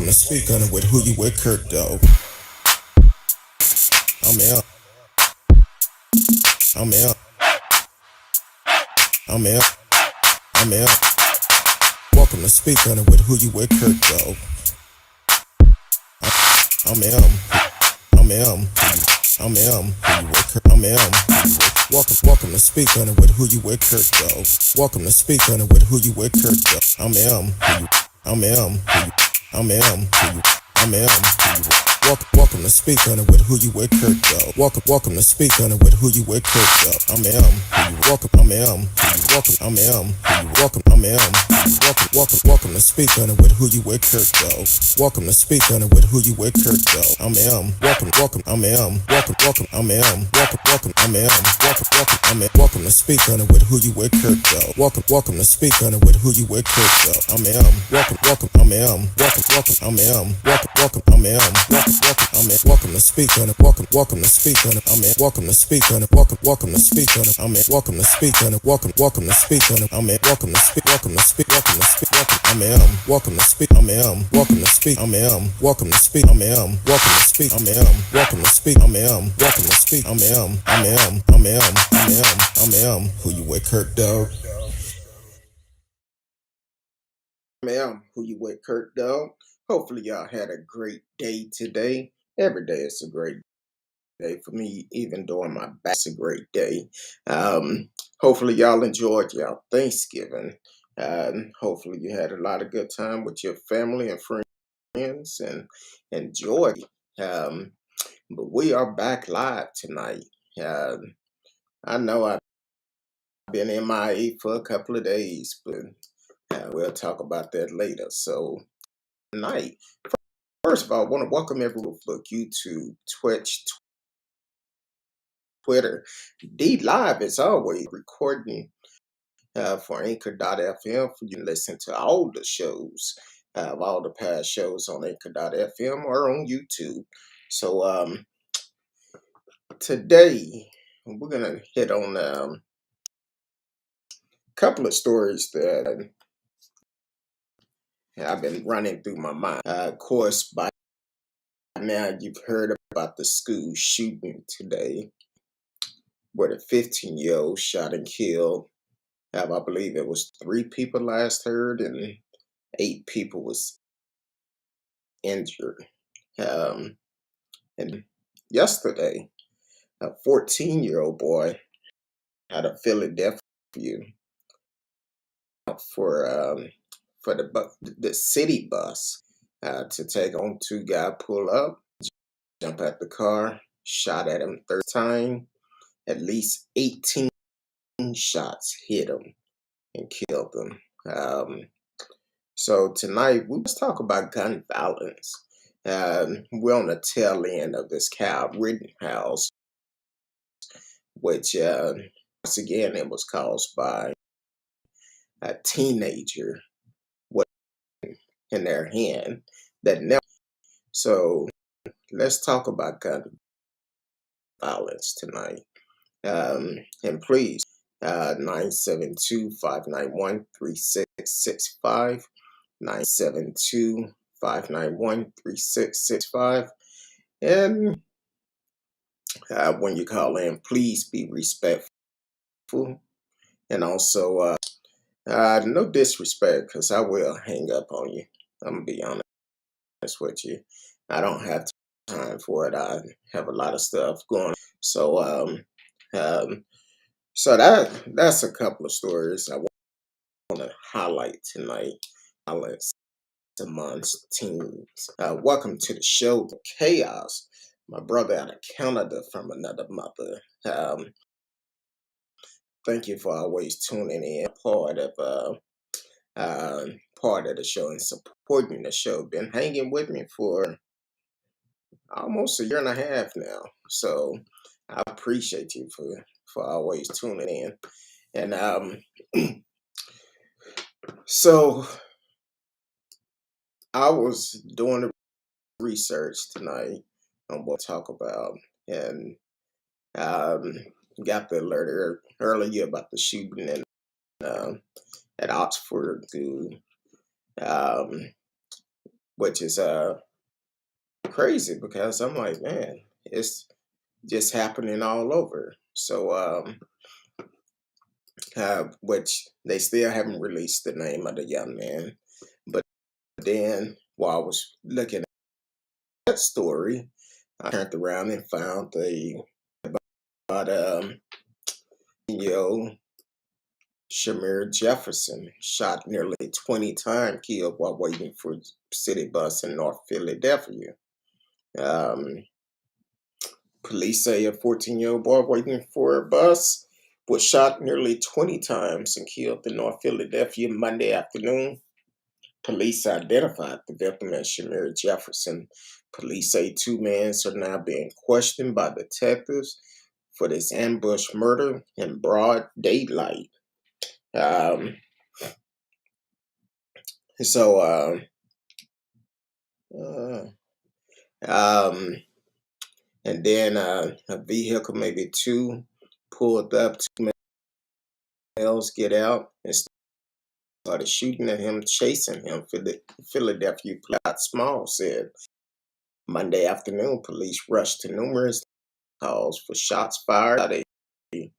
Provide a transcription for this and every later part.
to speak on it with who you with, Kirk, though. I'm out. I'm out. I'm out. I'm out. Welcome to speak on it with who you with, Kirk, though. I'm out. I'm out. I'm out. I'm out. Welcome to speak on it with who you with, Kirk, though. Welcome to speak on it with who you with, Kirk, though. I'm out. I'm out. I'm out. I'm out. Welcome to speak on it with who you with, Kirk, though. Welcome to speak on it with who you with, Kirk, though. I'm welcome. I'm welcome. I'm welcome. I'm welcome to speak on it with who you with, Kirk, though. Welcome to speak on it with who you with, Kirk, though. I'm welcome. I'm welcome. I'm welcome. I'm welcome to speak on it with who you with, Kirk, though. Welcome to speak on it with who you with, Kirk, though. I'm welcome. I'm welcome. I'm welcome. I'm welcome to speak on it. Welcome to speak on it. I'm welcome to speak on it. Welcome to speak on it. I'm welcome to speak on it. Welcome to speak on it. I'm welcome to speak. Welcome to speak. Welcome to speak. I'm welcome to speak. I'm welcome to speak. I'm welcome to speak. I'm welcome to speak. I'm welcome to speak. I'm welcome to speak. Who you with, Kirk, dog? Who you with, Kirk, dog? Hopefully y'all had a great day today. Every day is a great day for me, even during my back, it's a great day. Hopefully y'all enjoyed y'all Thanksgiving. Hopefully you had a lot of good time with your family and friends and enjoyed. But we are back live tonight. I know I've been MIA for a couple of days, but we'll talk about that later. So tonight, first of all, I want to welcome everyone to YouTube, Twitch, Twitter. D Live is always recording for Anchor.fm for you to listen to all the shows, all the past shows on Anchor.fm or on YouTube. So today we're going to hit on a couple of stories that I've been running through my mind. Of course, by now you've heard about the school shooting today where the 15-year-old shot and killed. I believe it was 3 people last heard and 8 people was injured. And yesterday, a 14-year-old boy out of Philadelphia for the city bus to take on 2 guys pull up, jump out the car, shot at him 3rd time. At least 18 shots hit him and killed him. So tonight, let's talk about gun violence. We're on the tail end of this Kyle Rittenhouse, which, once again, it was caused by a teenager with in their hand that never. So let's talk about gun violence tonight. And please, 972-591-3665, 972-591-3665. And when you call in, please be respectful. And also, no disrespect, because I will hang up on you. I'm going to be honest with you. I don't have time for it. I have a lot of stuff going on. So that's a couple of stories I want to highlight tonight. Violence amongst teens. Welcome to the show, Chaos. My brother out of Canada from another mother. Thank you for always tuning in. Part of the show and supporting the show. Been hanging with me for almost a year and a half now. So I appreciate you for always tuning in. And so I was doing the research tonight on what to talk about, and got the alert earlier about the shooting in at Oxford School. which is crazy because I'm like, man, it's just happening all over. So, which they still haven't released the name of the young man. But then while I was looking at that story, I turned around and found the about yo Samir Jefferson shot nearly 20 times, killed while waiting for city bus in North Philadelphia. Um, Police say a 14-year-old boy waiting for a bus was shot nearly 20 times and killed in North Philadelphia Monday afternoon. Police identified the victim as Samir Jefferson. Police say two men are now being questioned by detectives for this ambush murder in broad daylight. Um, so, uh, um, and then a vehicle, maybe two, pulled up. Two males get out and started shooting at him, chasing him. Philadelphia Plot Small said Monday afternoon, police rushed to numerous calls for shots fired at a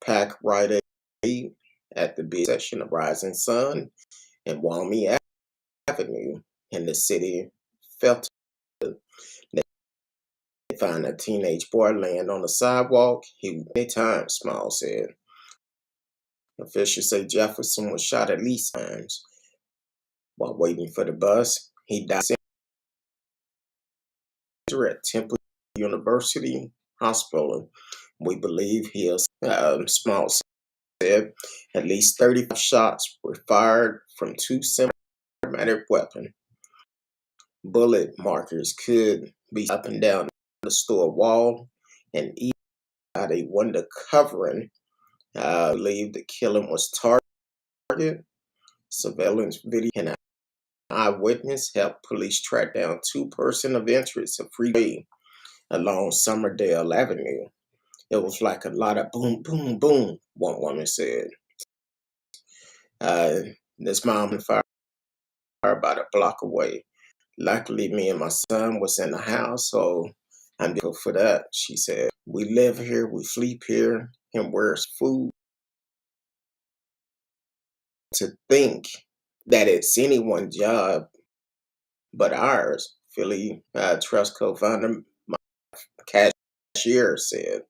packed Rite Aid at the big section of Rising Sun and Walmy Avenue in the city. Felt they found a teenage boy laying on the sidewalk. He was many times, Small said. Officials say Jefferson was shot at least times while waiting for the bus. He died at Temple University Hospital. We believe he is, Small said. At least 35 shots were fired from two semi-automatic weapons. Bullet markers could be up and down the store wall and even out a window covering. Believe the killing was targeted. Surveillance video and an eyewitness helped police track down two persons of interest a freeway along Somerdale Avenue. It was like a lot of boom, boom, boom, one woman said. Uh, this mom fired about a block away. Luckily, me and my son was in the house, so I'm grateful for that, she said. We live here, we sleep here, and where's food? To think that it's anyone's job but ours, Philly Trust co-founder, my cashier said.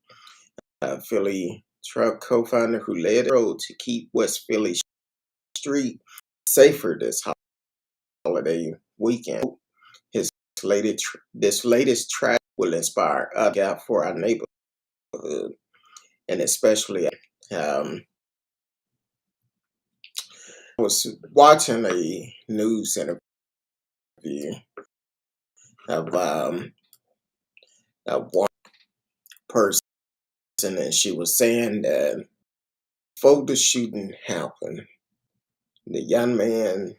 Philly truck co-founder who led the road to keep West Philly Street safer this holiday weekend. His this latest track will inspire us for our neighborhood, and especially I was watching a news interview of one person, and she was saying that before the shooting happened, the young man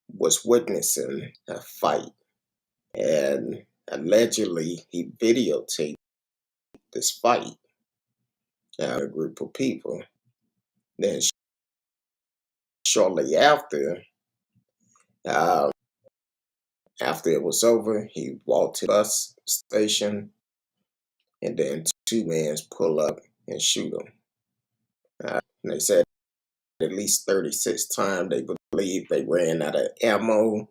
was witnessing a fight, and allegedly he videotaped this fight. A group of people. Then shortly uh, after it was over, he walked to the bus station, and then two men pull up and shoot him. And they said at least 36 times they believe they ran out of ammo.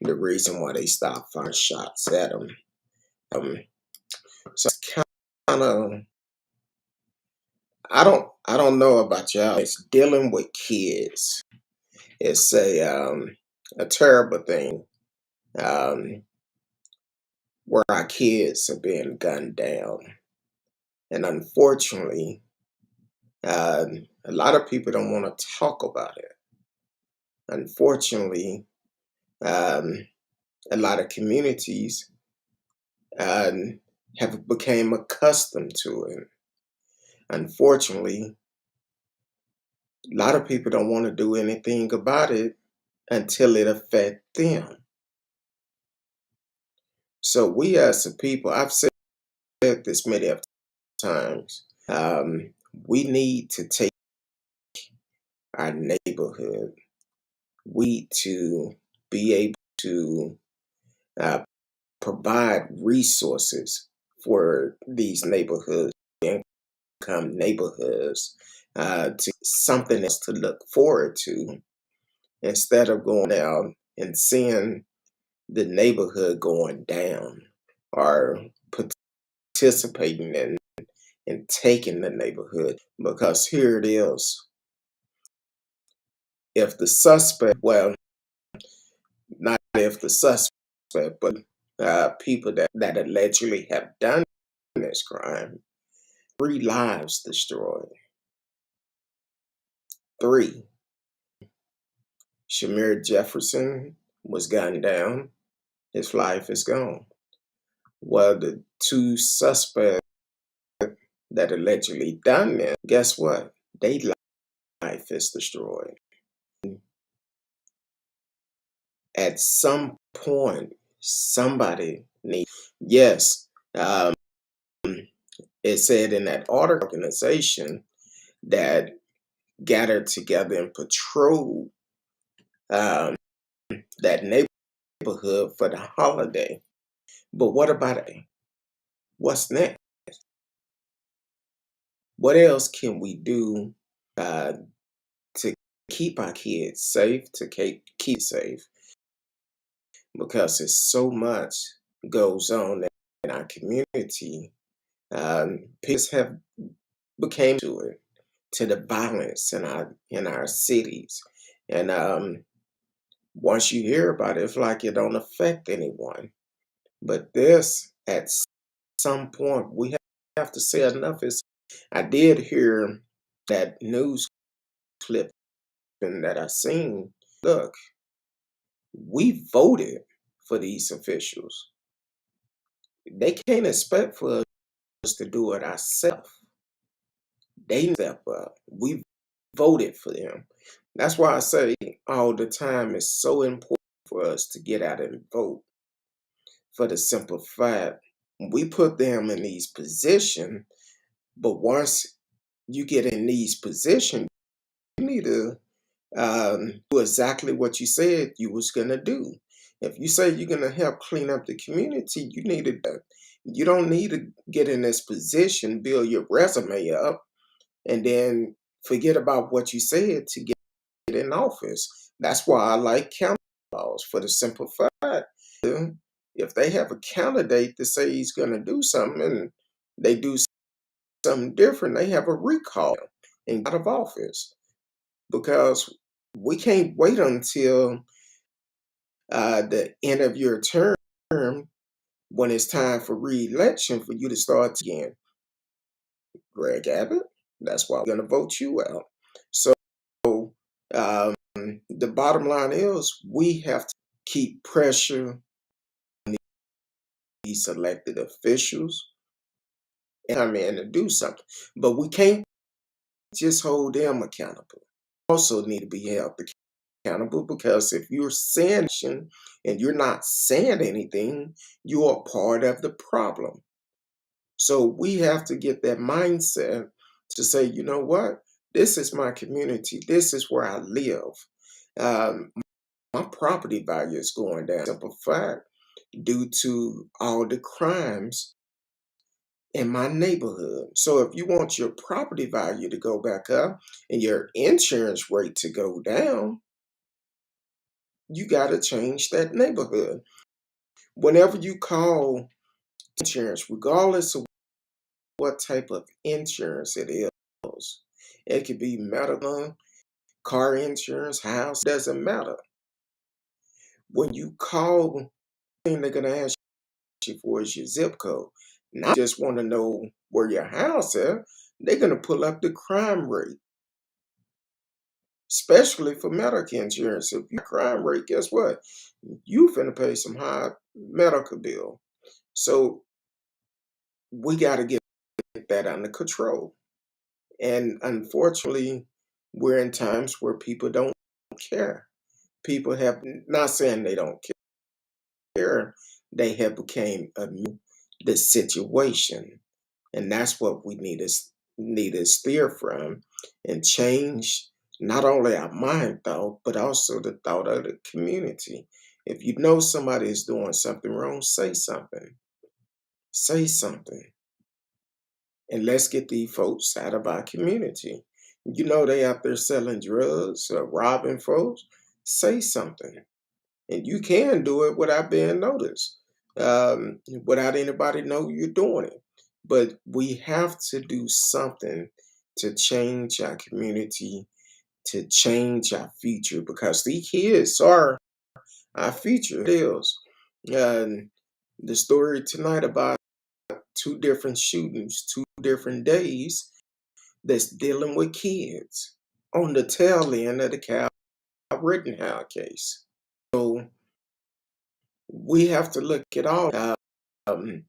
The reason why they stopped firing shots at him. So it's kind of, I don't know about y'all. It's dealing with kids. It's a terrible thing. Where our kids are being gunned down. And unfortunately, a lot of people don't want to talk about it. Unfortunately, a lot of communities have become accustomed to it. Unfortunately, a lot of people don't want to do anything about it until it affects them. So we as a people, I've said this many times, we need to take our neighborhood. We need to be able to uh, provide resources for these neighborhoods, income neighborhoods, to something else to look forward to instead of going down and seeing the neighborhood going down or participating in and taking the neighborhood. Because here it is. If the suspect, well, not if the suspect, but people that allegedly have done this crime, 3 lives destroyed. 3. Samir Jefferson was gunned down. His life is gone. Well, the 2 suspects that allegedly done this, guess what? Their life is destroyed. At some point, somebody needs, yes, it said in that organization that gathered together and patrolled um, that neighborhood for the holiday. But what about it? What's next? What else can we do uh, to keep our kids safe, to keep safe? Because there's so much goes on in our community. People have became to it, to the violence in our cities, and once you hear about it, it's like it don't affect anyone. But this, at some point, we have to say enough is. I did hear that news clip and that I seen. Look, we voted for these officials. They can't expect for us to do it ourselves. They step up. We voted for them. That's why I say all the time it's so important for us to get out and vote. For the simple fact, we put them in these positions, but once you get in these positions, you need to do exactly what you said you was gonna do. If you say you're gonna help clean up the community, you need to. You don't need to get in this position, build your resume up, and then forget about what you said to get in office. That's why I like county laws for the simple fact. If they have a candidate to say he's gonna do something and they do something different, they have a recall and get out of office because we can't wait until the end of your term when it's time for re-election for you to start again. Greg Abbott, that's why we're going to vote you out. So the bottom line is we have to keep pressure on these elected officials and come in to do something. But we can't just hold them accountable. Also need to be held accountable because if you're saying and you're not saying anything, you are part of the problem. So we have to get that mindset to say, you know what? This is my community. This is where I live. Um, my property value is going down. Simple fact, due to all the crimes in my neighborhood. So if you want your property value to go back up and your insurance rate to go down, you got to change that neighborhood. Whenever you call insurance, regardless of what type of insurance it is, it could be medical, car insurance, house, doesn't matter. When you call, thing they're going to ask you for is your zip code. Not just want to know where your house is, they're going to pull up the crime rate, especially for medical insurance. If your crime rate, guess what? You finna pay some high medical bill. So we got to get that under control. And unfortunately, we're in times where people don't care. People have, not saying they don't care, they have became immune to the situation. And that's what we need to steer from and change not only our mind thought, but also the thought of the community. If you know somebody is doing something wrong, say something. Say something. And let's get these folks out of our community. You know they out there selling drugs or robbing folks. Say something. And you can do it without being noticed, without anybody know you're doing it. But we have to do something to change our community, to change our future, because these kids are our future. Deals. The story tonight about two different shootings, 2 different days that's dealing with kids on the tail end of the Cal Rittenhouse case. So we have to look at all. Um,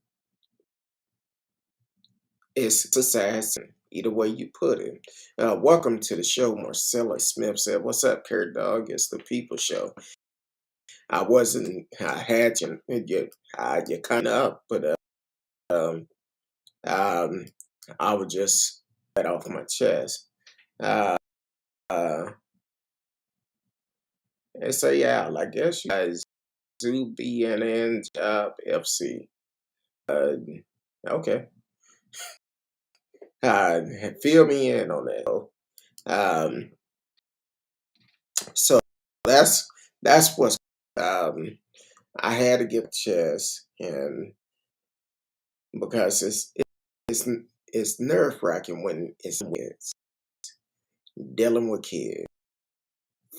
it's assassin, either way you put it. Welcome to the show, Marcella Smith said. What's up, Kurt Dog? It's the People Show. I had you kind of up, but um, um, I would just get off my chest. Uh, uh, and so, yeah, I guess you guys do BNN Job FC. Uh, okay. Uh, Fill me in on that. Um, so that's what's um, I had to get chess, and because it's it's nerve wracking when it's dealing with kids,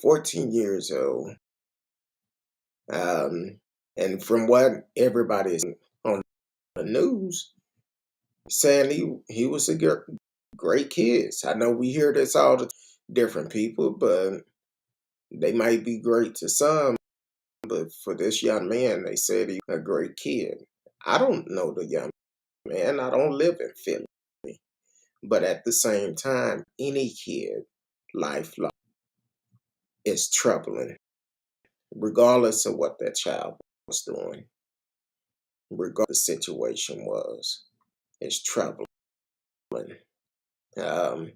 14 years old, and from what everybody is on the news saying, he was a great kid. I know we hear this all the different people, but they might be great to some. But for this young man, they said he was a great kid. I don't know the young man. I don't live in Philly. But at the same time, any kid, life is troubling, regardless of what that child was doing, regardless the situation was. It's troubling. Um,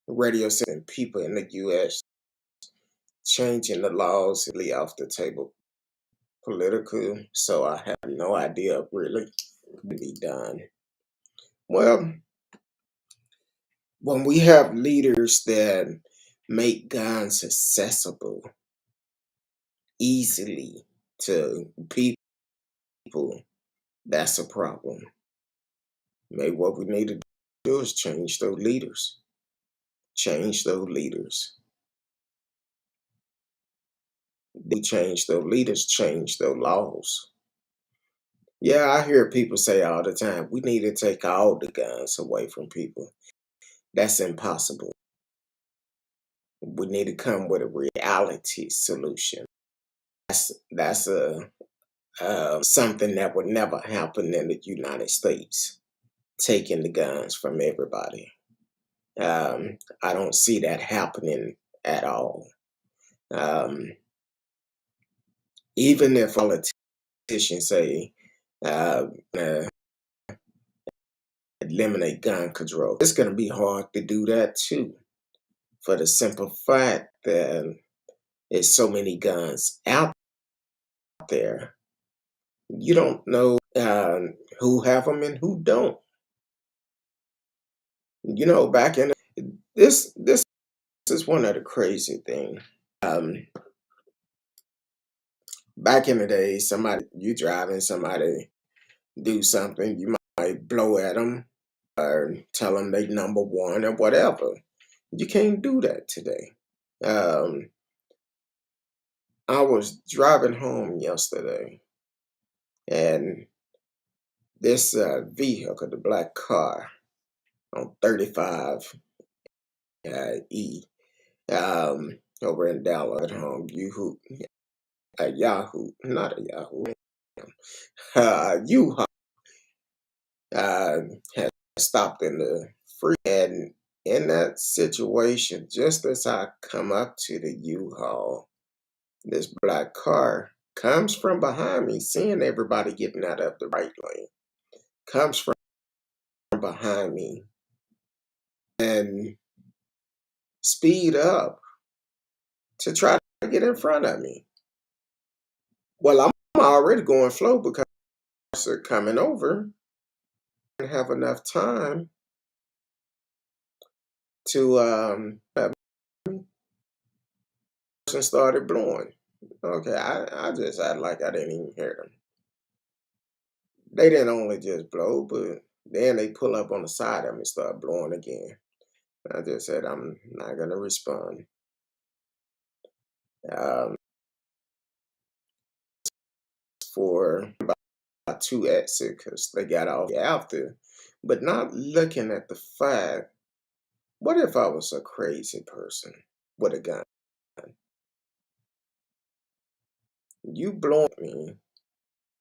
Radio saying people in the U.S. changing the laws really off the table political, so I have no idea really what can be done. Well, when we have leaders that make guns accessible easily to people, that's a problem. Maybe what we need to do is change those leaders. Change those leaders. They change those leaders, change those laws. Yeah, I hear people say all the time, we need to take all the guns away from people. That's impossible. We need to come with a reality solution. That's a something that would never happen in the United States. Taking the guns from everybody. I don't see that happening at all. Um, Even if politicians say uh, uh, eliminate gun control, it's going to be hard to do that too. For the simple fact that there's so many guns out there, you don't know who have them and who don't. You know, back in this is one of the crazy things. Um, Back in the day, somebody you driving, somebody do something, you might blow at them or tell them they number one or whatever. You can't do that today. Um, I was driving home yesterday, and this vehicle, the black car on 35 E, over in Dallas at home, Yahoo, not a Yahoo, U had stopped in the free, and in that situation, just as I come up to the U-Haul, this black car comes from behind me, seeing everybody getting out of the right lane, comes from behind me and speed up to try to get in front of me. Well, I'm already going slow because they're coming over and have enough time to person started blowing. Okay, I just act like I didn't even hear them. They didn't only just blow, but then they pull up on the side of me and start blowing again. I just said I'm not gonna respond. Um, for about two exits because they got off after, but not looking at the fact. What if I was a crazy person with a gun? You blowing me,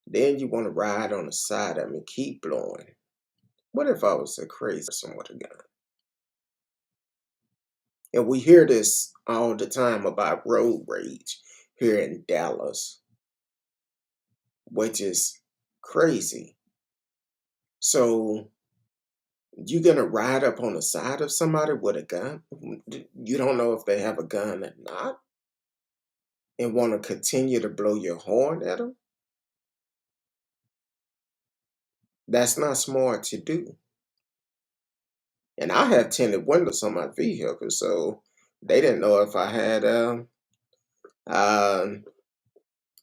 then you want to ride on the side of me, keep blowing. What if I was a crazy person with a gun? And we hear this all the time about road rage here in Dallas, which is crazy. So you're gonna ride up on the side of somebody with a gun? You don't know if they have a gun or not, and want to continue to blow your horn at them? That's not smart to do. And I have tinted windows on my vehicle, so they didn't know um,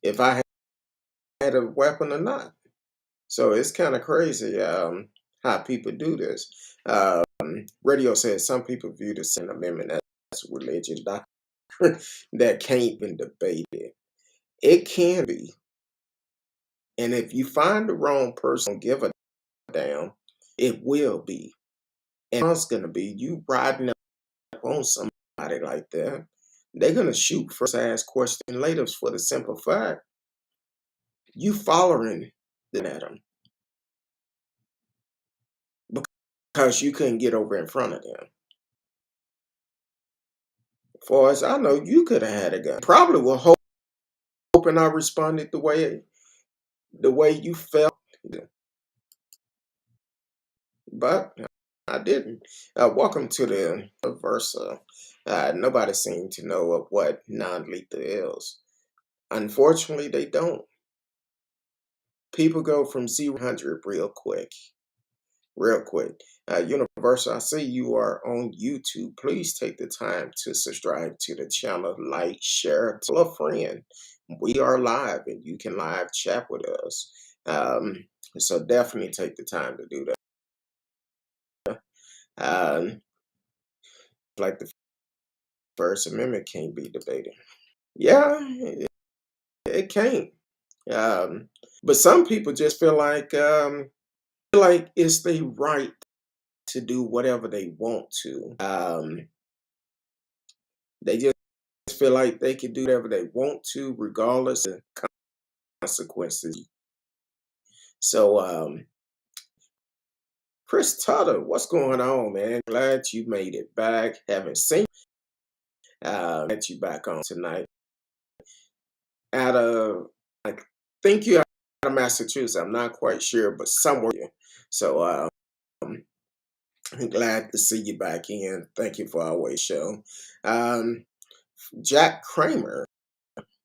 if I had a weapon or not. So it's kind of crazy how people do this. Radio says some people view the Second Amendment as religious doctrine that can't even debate it. It can be, and if you find the wrong person, give a damn, it will be. And it's gonna be you riding up on somebody like that. They're gonna shoot first, ask question later for the simple fact you following at them because you couldn't get over in front of them. Far as I know, you could have had a gun. Probably were hoping I responded the way you felt, but I didn't. Welcome to the Versa. Nobody seemed to know of what non-lethal is. Unfortunately, they don't. People go from 0 to 100 real quick. Real quick. Universal, I see you are on YouTube. Please take the time to subscribe to the channel, like, share, tell a friend. We are live and you can live chat with us. So definitely take the time to do that. Like the First Amendment can't be debated. Yeah, it can't. Um, but some people just feel like it's their right to do whatever they want to. They just feel like they can do whatever they want to, regardless of consequences. So, Chris Tutter, what's going on, man? Glad you made it back. Haven't seen that you back on tonight. Out of, I think you out of Massachusetts. I'm not quite sure, but somewhere. So, I'm glad to see you back in. Thank you for always show. Um, Jack Kramer,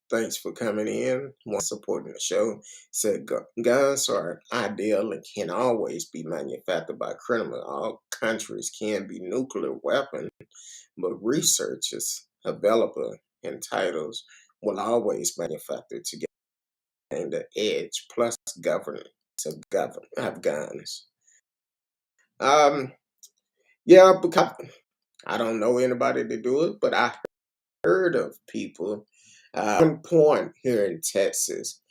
thanks for coming in. One supporting the show. Said guns are ideal and can always be manufactured by criminals. All countries can be nuclear weapons, but research is available in titles will always manufacture to gain the edge. Plus, governments have guns. Um, yeah, because I don't know anybody to do it, but I heard of people. One point here in Texas,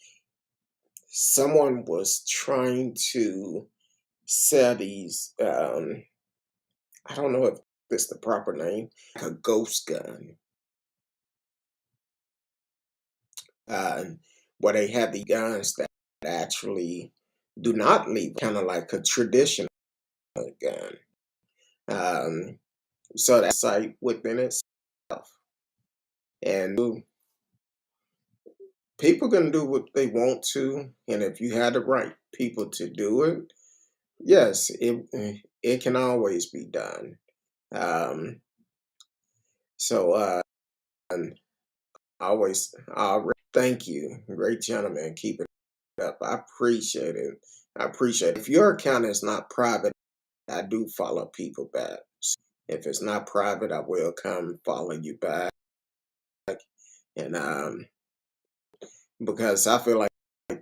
someone was trying to sell these. I don't know if that's the proper name, a ghost gun, uh, where they have the guns that actually do not leave, kind of like a traditional gun. Um, so that's site within itself, and people can do what they want to, and if you had the right people to do it, yes, it can always be done. Um, so always, thank you. Great gentleman. Keep it up. I appreciate it. I appreciate it. If your account is not private, I do follow people back. If it's not private, I will come follow you back. And because I feel like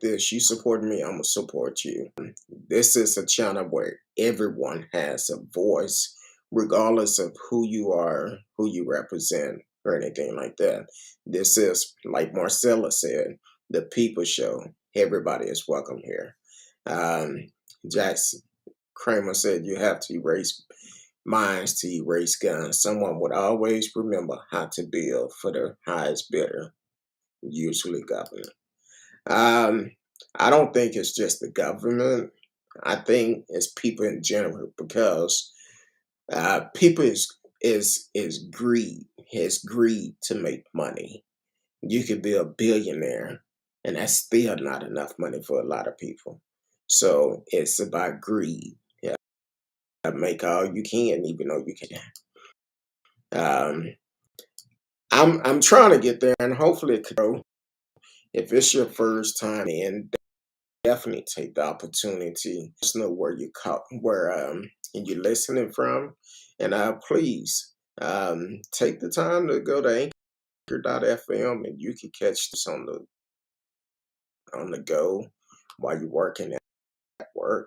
this, you support me, I'm gonna support you. This is a channel where everyone has a voice, regardless of who you are, who you represent, or anything like that. This is, like Marcella said, the people show. Everybody is welcome here. Um, Jackson Kramer said you have to erase minds to erase guns. Someone would always remember how to build for the highest bidder, usually government. Um, I don't think it's just the government. I think it's people in general because people is greed. It's greed to make money. You could be a billionaire, and that's still not enough money for a lot of people. So it's about greed. Yeah, make all you can, even though you can. Um, I'm trying to get there, and hopefully it could grow. If it's your first time in, definitely take the opportunity. Just know where you where you're listening from, and please take the time to go to Anchor.fm, and you can catch this on the go while you're working at work.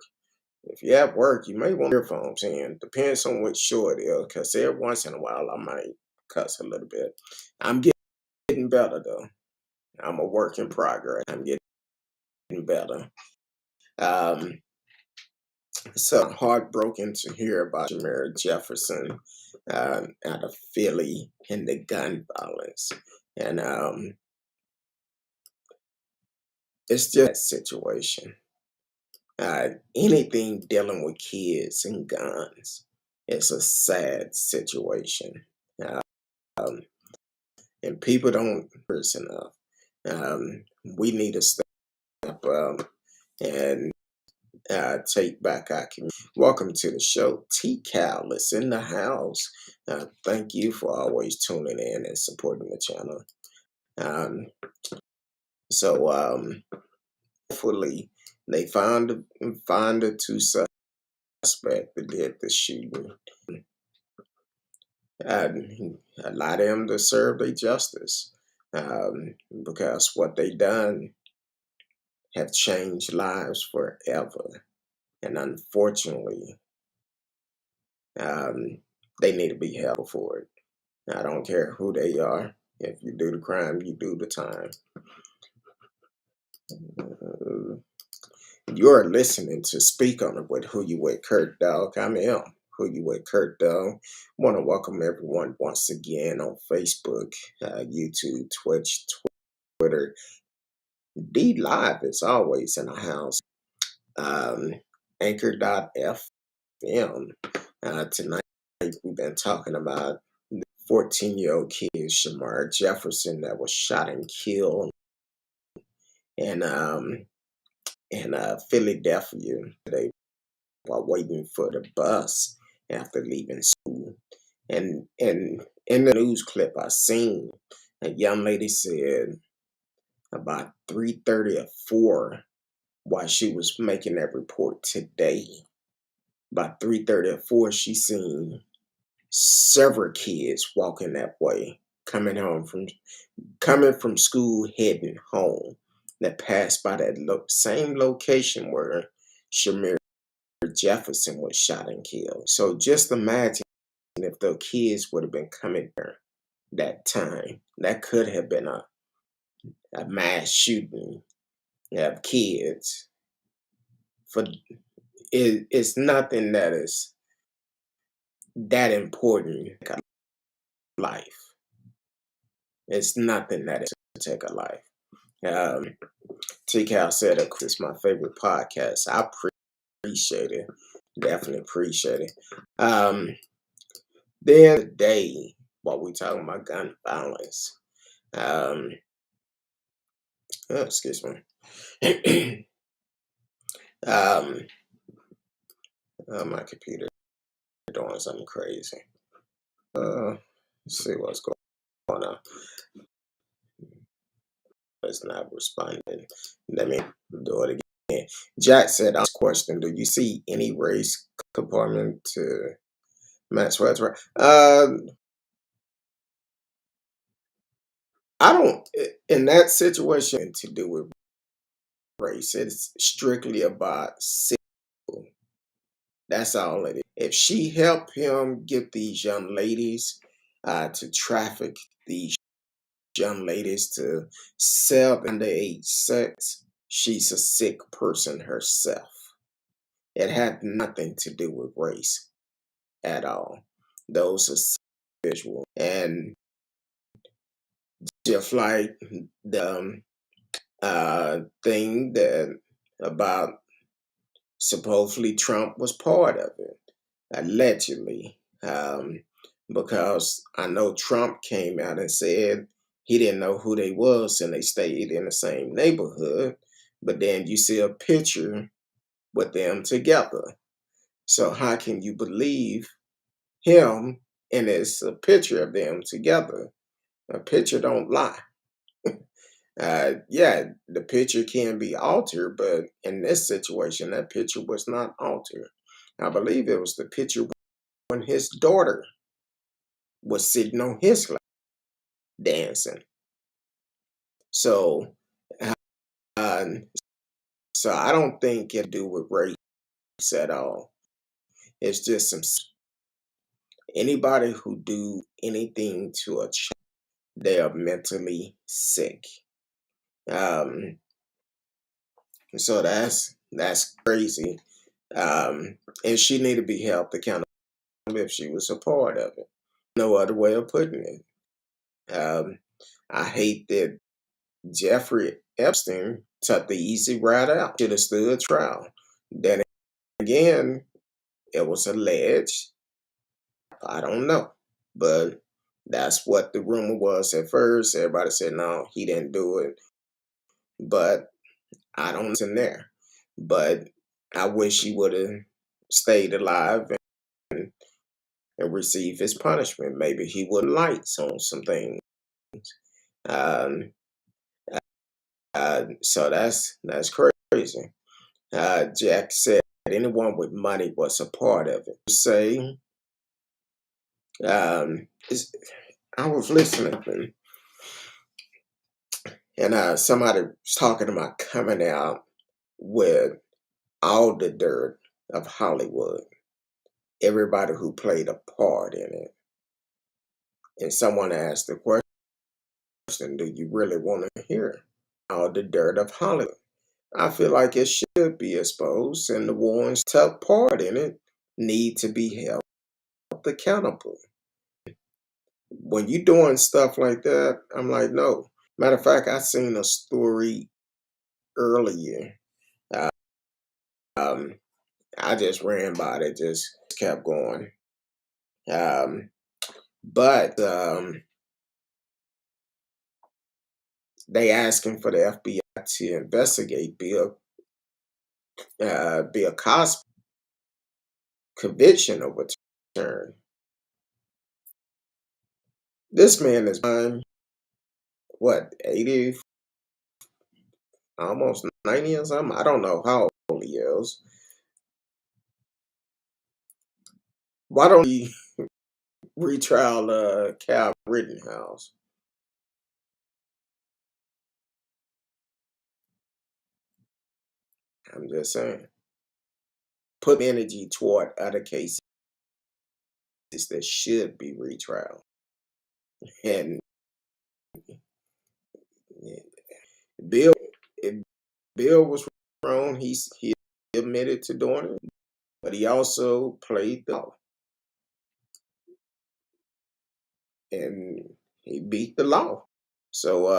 If you're at work, you may want earphones in. Depends on which show it is, because every once in a while I might cuss a little bit. I'm getting better though. I'm a work in progress. I'm getting better. Um, So heartbroken to hear about Samir Jefferson out of Philly and the gun violence. And it's just a situation. Anything dealing with kids and guns is a sad situation. Um, and people don't listen enough. We need to step up and take back our community. Welcome to the show. T Cal is in the house. Thank you for always tuning in and supporting the channel. Um, so hopefully they find the two suspects that did the shooting. Allow them to serve their justice because what they done have changed lives forever, and unfortunately, they need to be held for it. I don't care who they are. If you do the crime, you do the time. Uh, you're listening to Speak On It with Who You With Kurt Dog. I'm M. Who You With Kurt Dog. Want to welcome everyone once again on Facebook, YouTube, Twitch, Twitter. D Live is always in the house. Um, Anchor.fm. Tonight we've been talking about 14-year-old kid Samir Jefferson that was shot and killed in Philadelphia today while waiting for the bus after leaving school. And in the news clip I seen, a young lady said about 3:30 or 4 while she was making that report today. About 3:30 or 4, she seen several kids walking that way, coming from school, heading home, that passed by that same location where Samir Jefferson was shot and killed. So just imagine if the kids would have been coming there that time. That could have been a mass shooting of kids. For it's nothing that is that important to life. It's nothing that is to take a life. T. Cal said it's my favorite podcast. I appreciate it. Definitely appreciate it. The other day, while we talking about gun violence, um, excuse me. um, my computer doing something crazy. Let's see what's going on. is not responding. Let me do it again. Jack said, "On this question, do you see any race component to Maxwell's right?" I don't. In that situation, to do with race, it's strictly about civil. That's all it is. If she helped him get these young ladies to traffic these young ladies to sell underage sex, she's a sick person herself. It had nothing to do with race at all. Those are visual. And just like the thing that about supposedly Trump was part of it, allegedly, because I know Trump came out and said he didn't know who they was and they stayed in the same neighborhood, but then you see a picture with them together. So how can you believe him and it's a picture of them together? A picture don't lie. Yeah, the picture can be altered, but in this situation, that picture was not altered. I believe it was the picture when his daughter was sitting on his lap dancing. So, uh, so I don't think it do with race at all. It's just some anybody who do anything to a child, they are mentally sick. Um, so that's crazy. And she need to be held accountable if she was a part of it. No other way of putting it. I hate that Jeffrey Epstein took the easy route out. Should have stood trial. Then again, it was alleged. I don't know. But that's what the rumor was at first. Everybody said, no, he didn't do it. But I don't know in there. But I wish he would have stayed alive and received his punishment. Maybe he would light on some things. Um, so that's crazy. Jack said anyone with money was a part of it. Say, I was listening and somebody was talking about coming out with all the dirt of Hollywood, everybody who played a part in it. And someone asked the question, do you really want to hear all the dirt of Hollywood? I feel like it should be exposed, and the ones took part in it need to be held accountable. When you doing stuff like that, I'm like, no. Matter of fact, I seen a story earlier. Uh, um, I just ran by it, just kept going. But they asking for the FBI to investigate Bill Cosby conviction overturned. This man is what 80, almost 90 or something. I don't know how old he is. Why don't he retrial Cal Rittenhouse? I'm just saying. Put energy toward other cases that should be retrial. And Bill, if Bill was wrong, he admitted to doing it, but he also played the law, and he beat the law. So,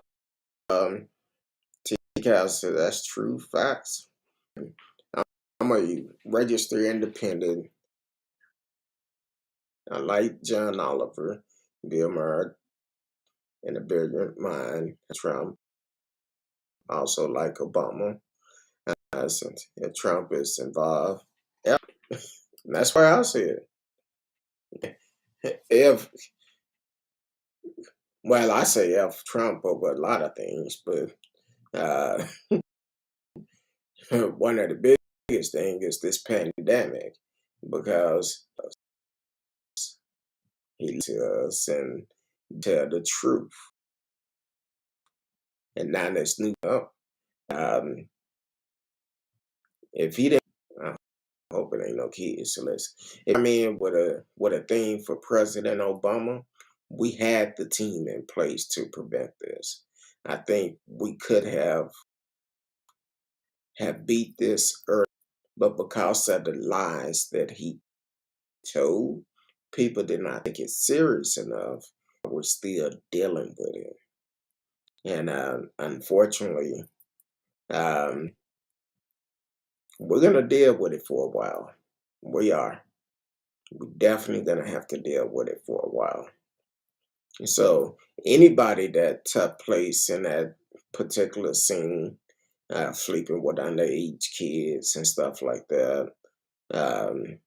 Cal said that's true facts. I'm a registered independent. I like John Oliver, Bill Maher, and a brilliant mind, Trump. I also like Obama. Since if Trump is involved, yeah, that's why I see it. If I say F Trump over a lot of things, but Uh, one of the biggest things is this pandemic because he to us and tell the truth. And now that's new up. Um, if he didn't, I hope it ain't no kids. So let's. I mean, with a thing for President Obama, we had the team in place to prevent this. I think we could have beat this early, but because of the lies that he told, people did not take it serious enough. We're still dealing with it, and unfortunately, um, we're gonna deal with it for a while. We are. We're definitely gonna have to deal with it for a while. So anybody that took place in that particular scene, sleeping with underage kids and stuff like that, um,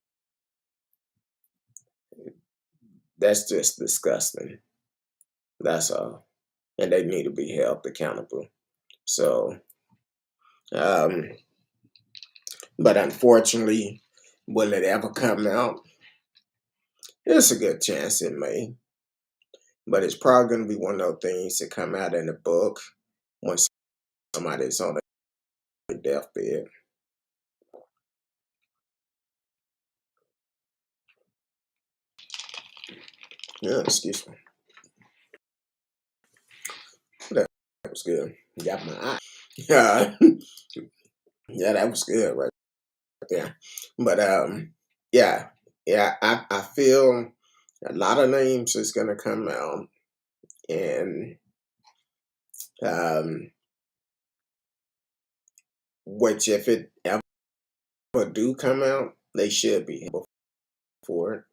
that's just disgusting. That's all, and they need to be held accountable. So, um, but unfortunately, will it ever come out? It's a good chance it may, but it's probably going to be one of those things that come out in the book when somebody's on their deathbed. Yeah, excuse me. That was good. Got my eye. Yeah, yeah, that was good right there. But yeah, yeah, I feel a lot of names is gonna come out, and um, which if it ever do come out, they should be held for it.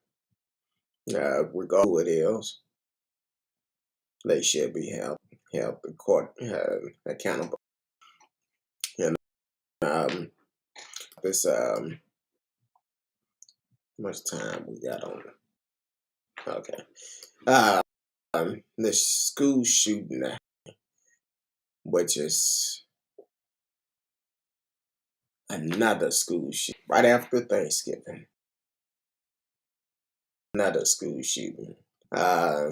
Regardless who it is, they should be held in court accountable. And this how much time we got on it? Okay. The school shooting, which is another school shooting right after Thanksgiving. Another school shooting. Uh,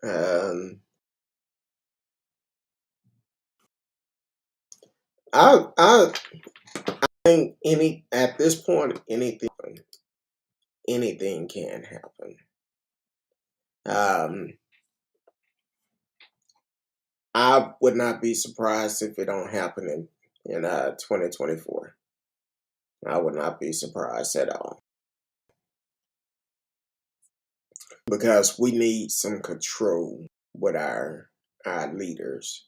um, I think any at this point anything can happen. Um, I would not be surprised if it don't happen in 2024. I would not be surprised at all because we need some control with our leaders.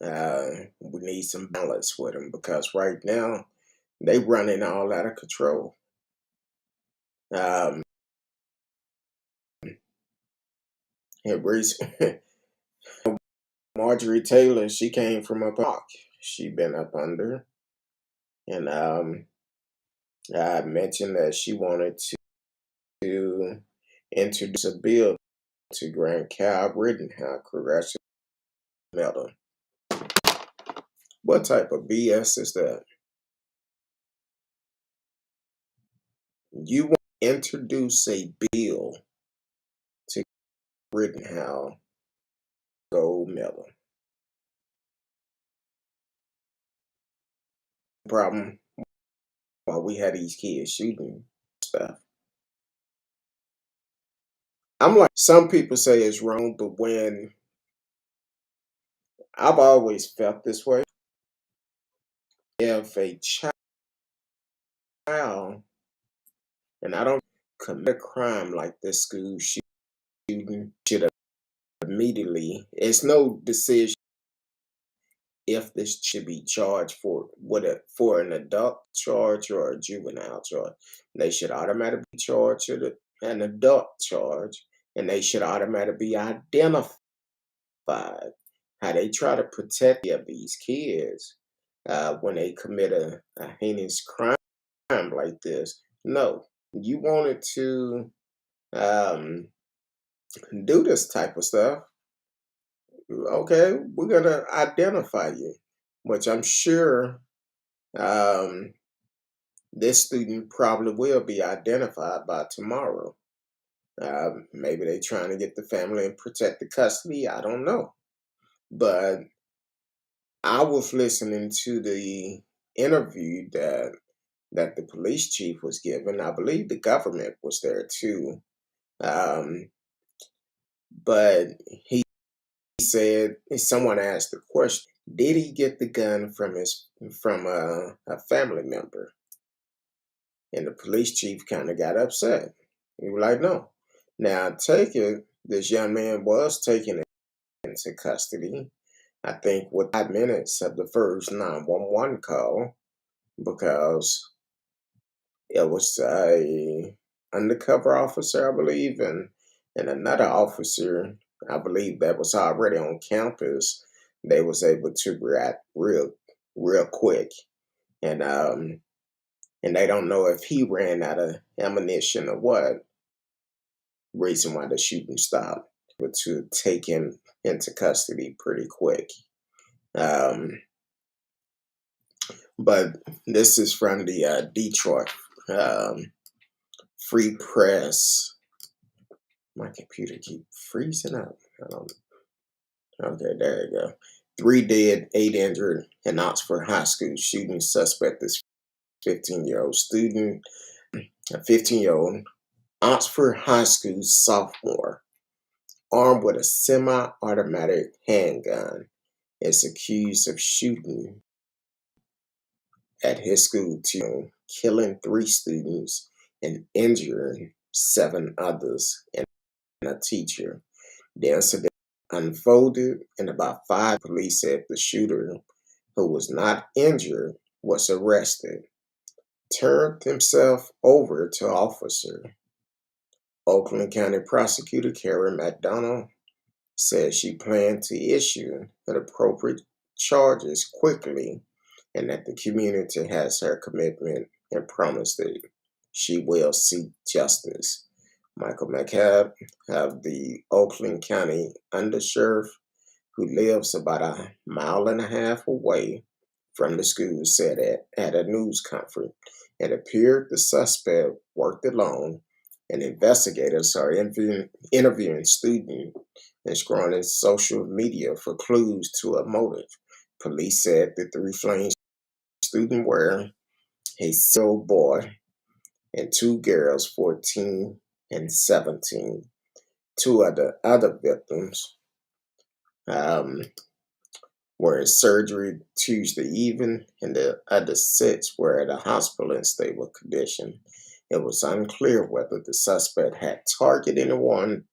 We need some balance with them because right now they running all out of control. Um, and Marjorie Taylor, she came from a block. She been up under, and I mentioned that she wanted to introduce a bill to grant Cal Rittenhouse congressional medal. What type of BS is that? You want to introduce a bill to Rittenhouse gold medal? Problem while we had these kids shooting stuff. I'm like, some people say it's wrong, but when I've always felt this way, if a child, and I don't commit a crime like this school shooting, should immediately, it's no decision if this should be charged for an adult charge or a juvenile charge. They should automatically be charged with an adult charge, and they should automatically be identified. How they try to protect these kids when they commit a heinous crime like this. No, you wanted to um, do this type of stuff, okay, we're gonna identify you, which I'm sure um, this student probably will be identified by tomorrow. Maybe they're trying to get the family and protect the custody. I don't know. But I was listening to the interview that the police chief was giving. I believe the government was there too. Um, but he said someone asked the question, did he get the gun from a family member? And the police chief kind of got upset. He was like, no. Now, I take it, this young man was taken into custody, I think, with 5 minutes of the first 911 call, because it was a undercover officer, I believe, and another officer, I believe, that was already on campus. They was able to react real quick, and they don't know if he ran out of ammunition or what reason why the shooting stopped, but to take him into custody pretty quick. Um, but this is from the Detroit um, Free Press. My computer keep freezing up. I don't. Okay, there you go. 3 dead, 8 injured in Oxford High School shooting. Suspect is 15-year-old student. A 15-year-old Oxford High School sophomore, armed with a semi-automatic handgun, is accused of shooting at his school, killing 3 students and injuring 7 others and a teacher. The incident unfolded in about 5. Police said the shooter, who was not injured, was arrested, turned himself over to officer. Oakland County Prosecutor Karen McDonald said she planned to issue an appropriate charges quickly, and that the community has her commitment and promised that she will seek justice. Michael McCabe of the Oakland County Undersheriff, who lives about a mile and a half away from the school, said at a news conference, it appeared the suspect worked alone, and investigators are interviewing students and scrolling social media for clues to a motive. Police said the 3 fleeing students were a 6-year-old boy and 2 girls, 14 and 17. 2 of the other victims um, were in surgery Tuesday evening, and the other 6 were at a hospital in stable condition. It was unclear whether the suspect had targeted anyone.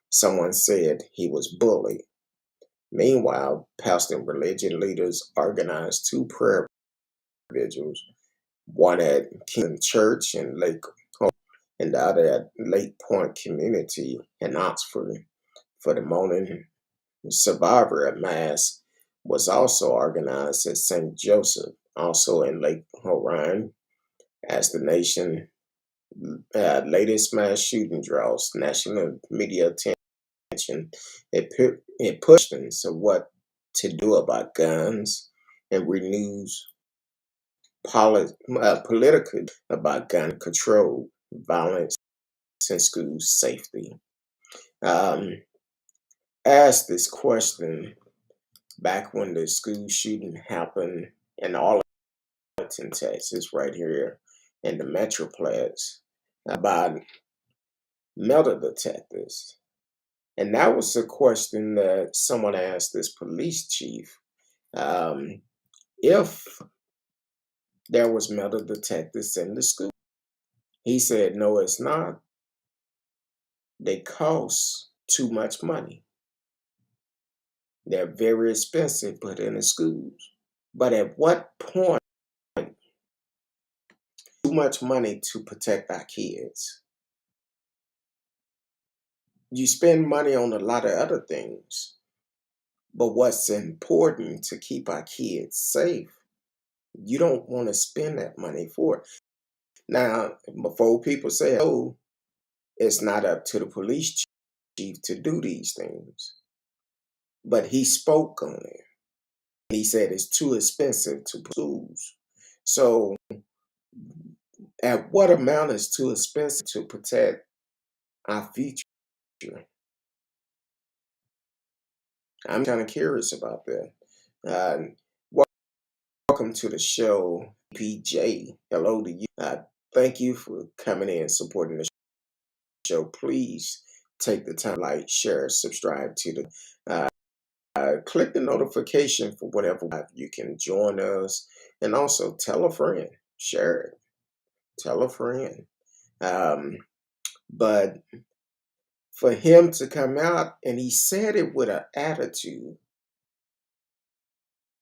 Someone said he was bullied. Meanwhile, pastor and religion leaders organized 2 prayer vigils, one at King Church in Lake and the other at Lake Point Community in Oxford. For the morning survivor mass was also organized at St. Joseph, also in Lake Orion, as the nation latest mass shooting draws national media attention. It pushed into what to do about guns and renews political about gun control, violence, and school safety. Um, asked this question back when the school shooting happened in Arlington, Texas, right here in the Metroplex, about metal detectors. And that was a question that someone asked this police chief, um, if there was metal detectors in the school. He said, no, it's not. They cost too much money. They're very expensive put in the schools. But at what point too much money to protect our kids? You spend money on a lot of other things, but what's important to keep our kids safe, you don't want to spend that money for. Now, before people say, oh, it's not up to the police to do these things. But he spoke on it. He said it's too expensive to schools. So at what amount is too expensive to protect our future? I'm kind of curious about that. Uh, welcome to the show, PJ. Hello to you. Thank you for coming in and supporting the show. Please take the time, like, share, subscribe to the. Click the notification for whatever you can join us, and also tell a friend, share it, tell a friend. But for him to come out and he said it with an attitude.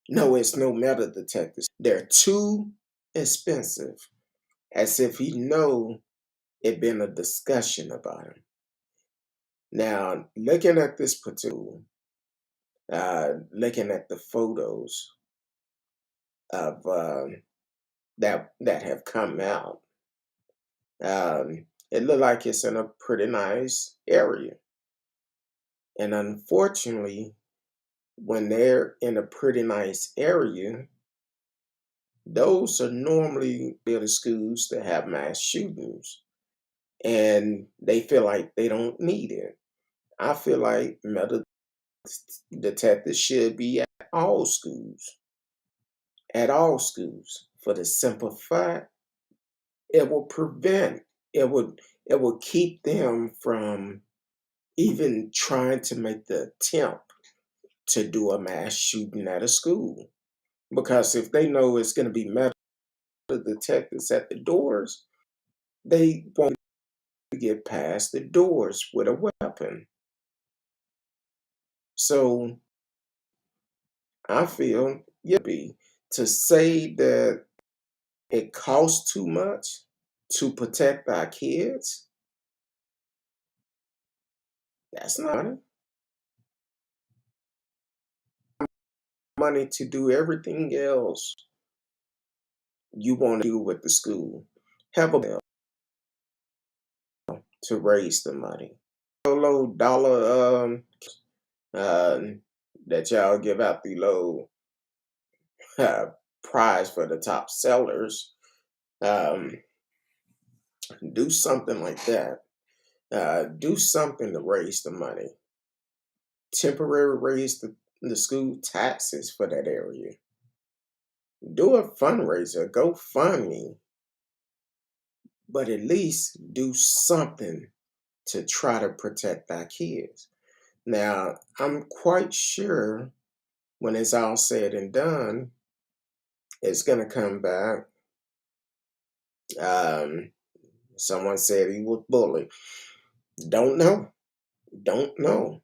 No, it's no metal detectors. They're too expensive. As if he know it been a discussion about him. Now, looking at this particular, looking at the photos of that have come out, it looked like it's in a pretty nice area. And unfortunately, when they're in a pretty nice area, those are normally the schools that have mass shootings, and they feel like they don't need it. I feel like metal detectors should be at all schools, for the simple fact it will prevent, it would it will keep them from even trying to make the attempt to do a mass shooting at a school. Because if they know it's going to be metal detectors at the doors, they won't get past the doors with a weapon. So I feel to say that it costs too much to protect our kids. That's not money to do everything else you want to do with the school. Have a bill to raise the money. A low dollar uh, that y'all give out the low uh, prize for the top sellers. Um, do something like that. Do something to raise the money. Temporary raise the school taxes for that area. Do a fundraiser, go fund me, but at least do something to try to protect our kids. Now, I'm quite sure when it's all said and done, it's going to come back. Um, someone said he was bullied. Don't know. Don't know.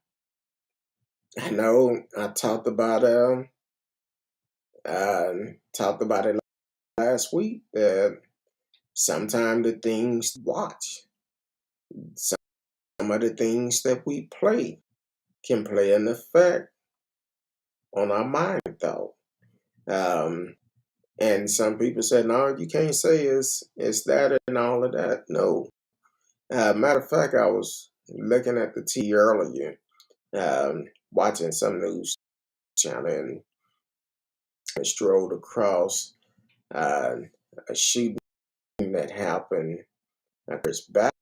I know I talked about it last week that sometimes the things watch, some of the things that we play can play an effect on our mind thought. Um, and some people said, no, you can't say it's that and all of that. No. Matter of fact, I was looking at the T earlier, watching some news channel, and I strolled across uh, a shooting that happened years back.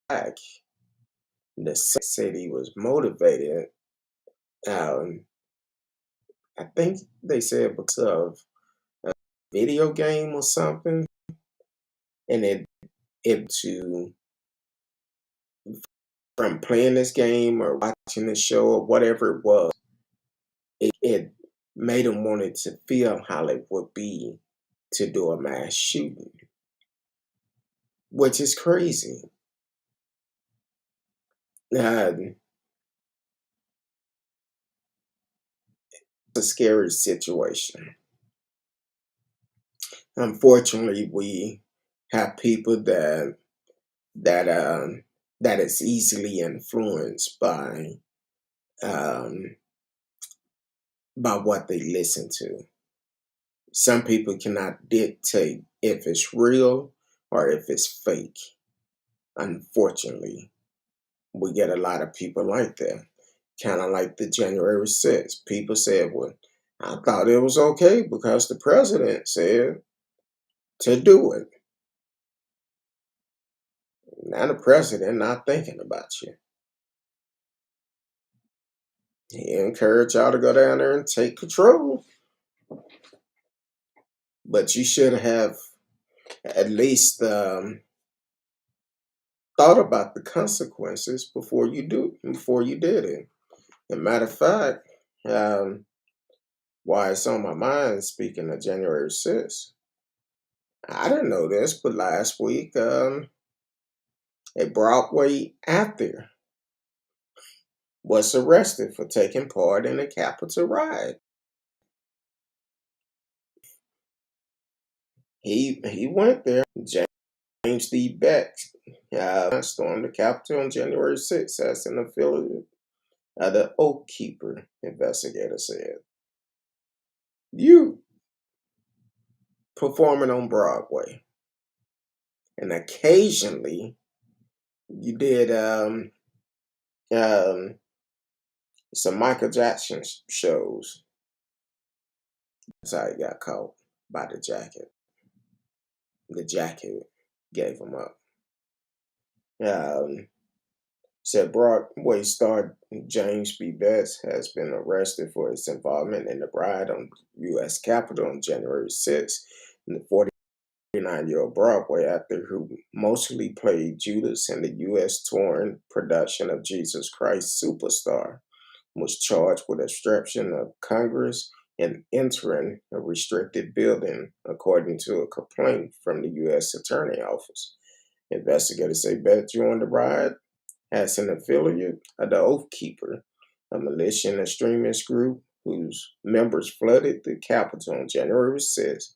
The said he was motivated. Um, I think they said because of a video game or something, and it to from playing this game or watching the show or whatever it was, it made him wanted to feel how it would be to do a mass shooting, which is crazy. It's a scary situation. Unfortunately, we have people that that is easily influenced um, by what they listen to. Some people cannot dictate if it's real or if it's fake. Unfortunately, we get a lot of people like that. Kind of like the January 6th. People said, well, I thought it was okay because the president said to do it. Now the president not thinking about you. He encouraged y'all to go down there and take control. But you should have at least thought about the consequences before you did it. As a matter of fact, why it's on my mind, speaking of January 6th, I didn't know this, but last week, a Broadway actor was arrested for taking part in a Capitol riot. He went there. James D. Beck stormed the Capitol on January 6th as an affiliate of the Oath Keeper, investigator said. You performing on Broadway, and occasionally you did um, some Michael Jackson shows. That's how he got caught by the jacket. The jacket gave him up. Said Broadway star James B. Betts has been arrested for his involvement in the riot on U.S. Capitol on January 6th. The 49-year-old Broadway actor who mostly played Judas in the U.S. touring production of Jesus Christ Superstar was charged with obstruction of Congress and entering a restricted building, according to a complaint from the U.S. Attorney Office. Investigators say Betts joined the riot as an affiliate of the Oath Keeper, a militia and extremist group whose members flooded the Capitol on January 6th.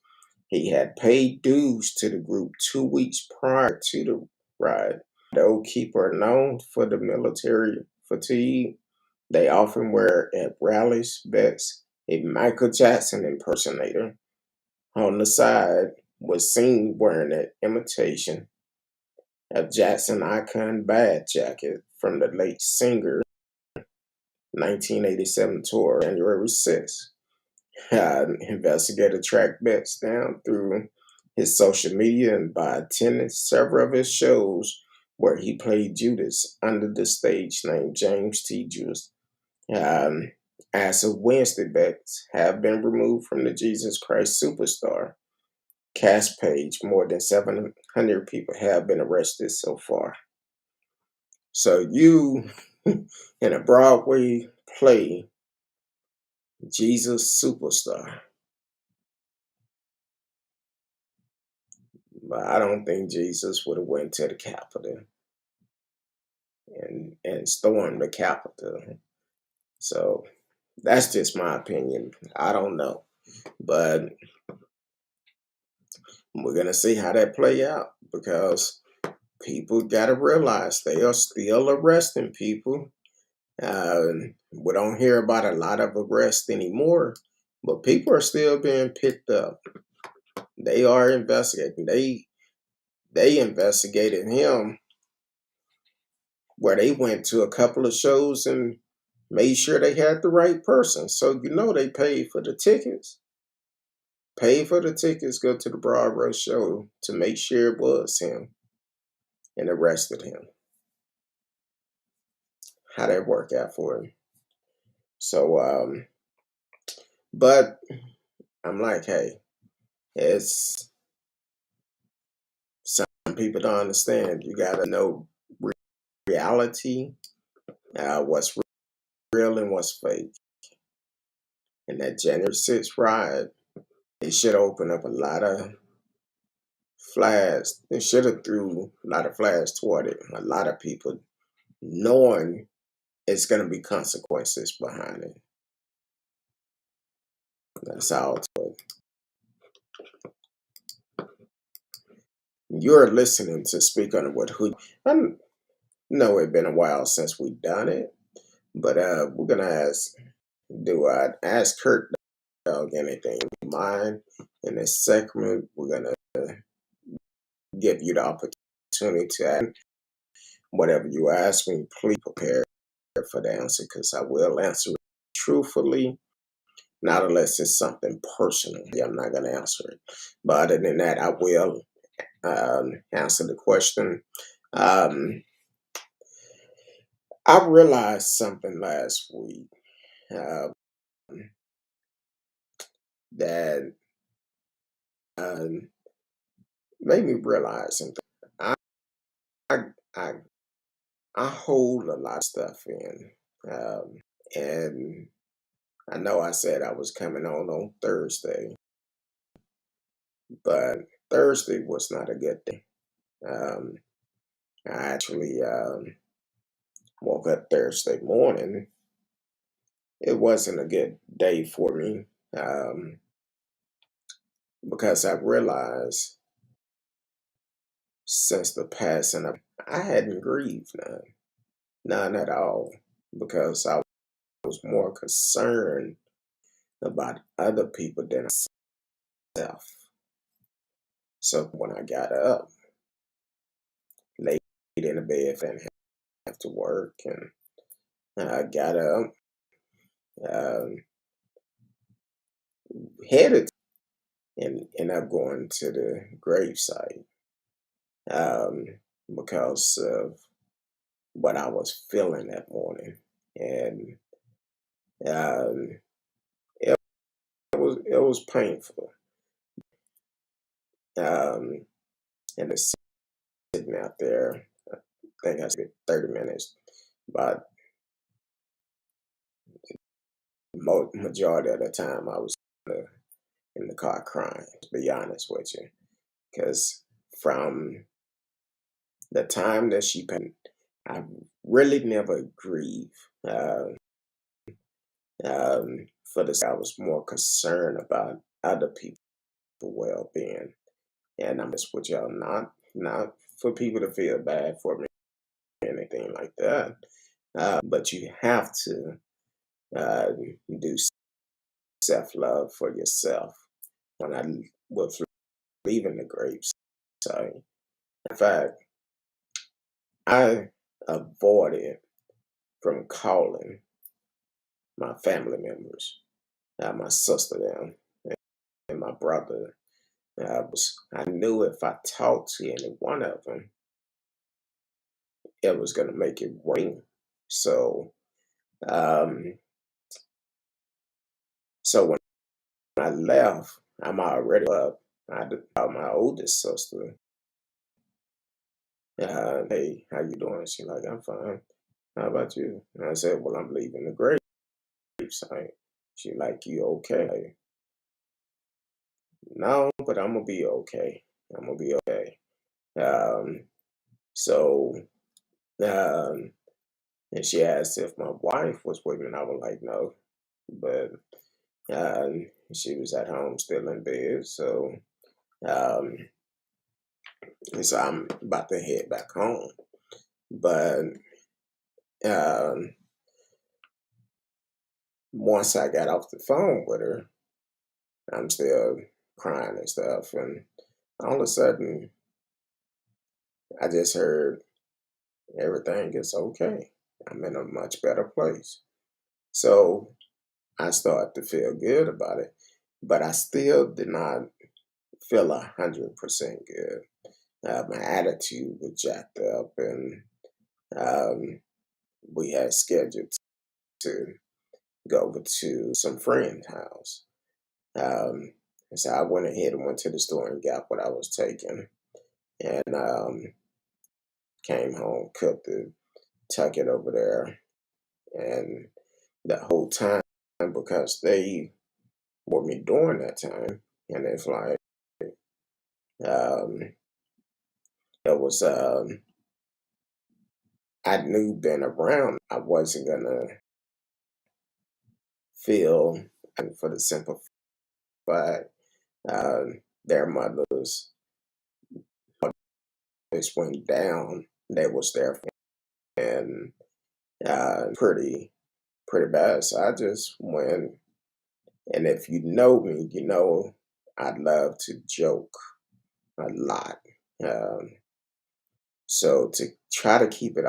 He had paid dues to the group 2 weeks prior to the riot. The Oath Keeper are known for the military fatigue they often wear at rallies. Betts, a Michael Jackson impersonator, on the side, was seen wearing an imitation of Jackson icon bad jacket from the late singer's 1987 tour, January 6th. Investigator tracked Betts down through his social media and by attending several of his shows where he played Judas under the stage name James T. Judas. As of Wednesday, Betts have been removed from the Jesus Christ Superstar cast page. More than 700 people have been arrested so far. So you, in a Broadway play, Jesus Superstar. But I don't think Jesus would have went to the Capitol and stormed the Capitol. So that's just my opinion. I don't know. But we're going to see how that play out because people got to realize they are still arresting people. We don't hear about a lot of arrests anymore, but people are still being picked up. They are investigating. They investigated him where they went to a couple of shows and made sure they had the right person. So they paid for the tickets. Paid for the tickets, go to the Broadway show to make sure it was him and arrested him. How that work out for him? So, but I'm like, hey, it's some people don't understand. You gotta know reality, what's real and what's fake. And that January 6th riot, it should open up a lot of flags. It should have threw a lot of flags toward it. A lot of people knowing it's gonna be consequences behind it. That's all to it. You're listening to Speak on What Who. I know it's been a while since we've done it, but we're gonna ask Kurt Dog anything you mind. In this segment, we're gonna give you the opportunity to ask. Whatever you ask me, please prepare for the answer because I will answer it truthfully, not unless it's something personal. I'm not going to answer it. But other than that, I will answer the question. Um, I realized something last week um, that um, made me realize something. I, I, I, I hold a lot of stuff in. And I know I said I was coming on Thursday, but Thursday was not a good day. Um, I actually woke up Thursday morning. It wasn't a good day for me um, because I realized since the passing of, I hadn't grieved none at all, because I was more concerned about other people than myself. So when I got up, laid in the bed and have to work, and I got up, um, headed and ended up going to the gravesite um, because of what I was feeling that morning, and um, it, it was painful. Um, and the sitting out there, I think I spent 30 minutes, but majority of the time I was in the car crying. To be honest with you, because from the time that she passed, I really never grieved. For this, I was more concerned about other people's well-being, and I'm just with y'all, not for people to feel bad for me, or anything like that. But you have to uh, do self-love for yourself. When I was leaving the grapes, so in fact, I avoided from calling my family members, my sister them, and my brother. I knew if I talked to any one of them, it was gonna make it ring. So, um, so when I left, I'm already up. I called my oldest sister. Hey, how you doing? She like, I'm fine. How about you? And I said, well, I'm leaving the grave site. She like, you okay? No, but I'm gonna be okay. I'm gonna be okay. Um, so, um, and she asked if my wife was with me, and I was like, no, but she was at home still in bed. So, um, and so I'm about to head back home. But um, once I got off the phone with her, I'm still crying and stuff, and all of a sudden, I just heard everything is okay. I'm in a much better place. So I started to feel good about it, but I still did not feel 100% good. My attitude was jacked up, and um, we had scheduled to go over to some friend's house. Um, so I went ahead and went to the store and got what I was taking, and came home, cooked it, tuck it over there, and the whole time, because they were me during that time, and it's like um, it was I knew being around, I wasn't gonna feel, and for the simple fact, their mothers just went down. They was there for me, and pretty bad. So I just went, and if you know me, you know I love to joke a lot. Um, So to try to keep it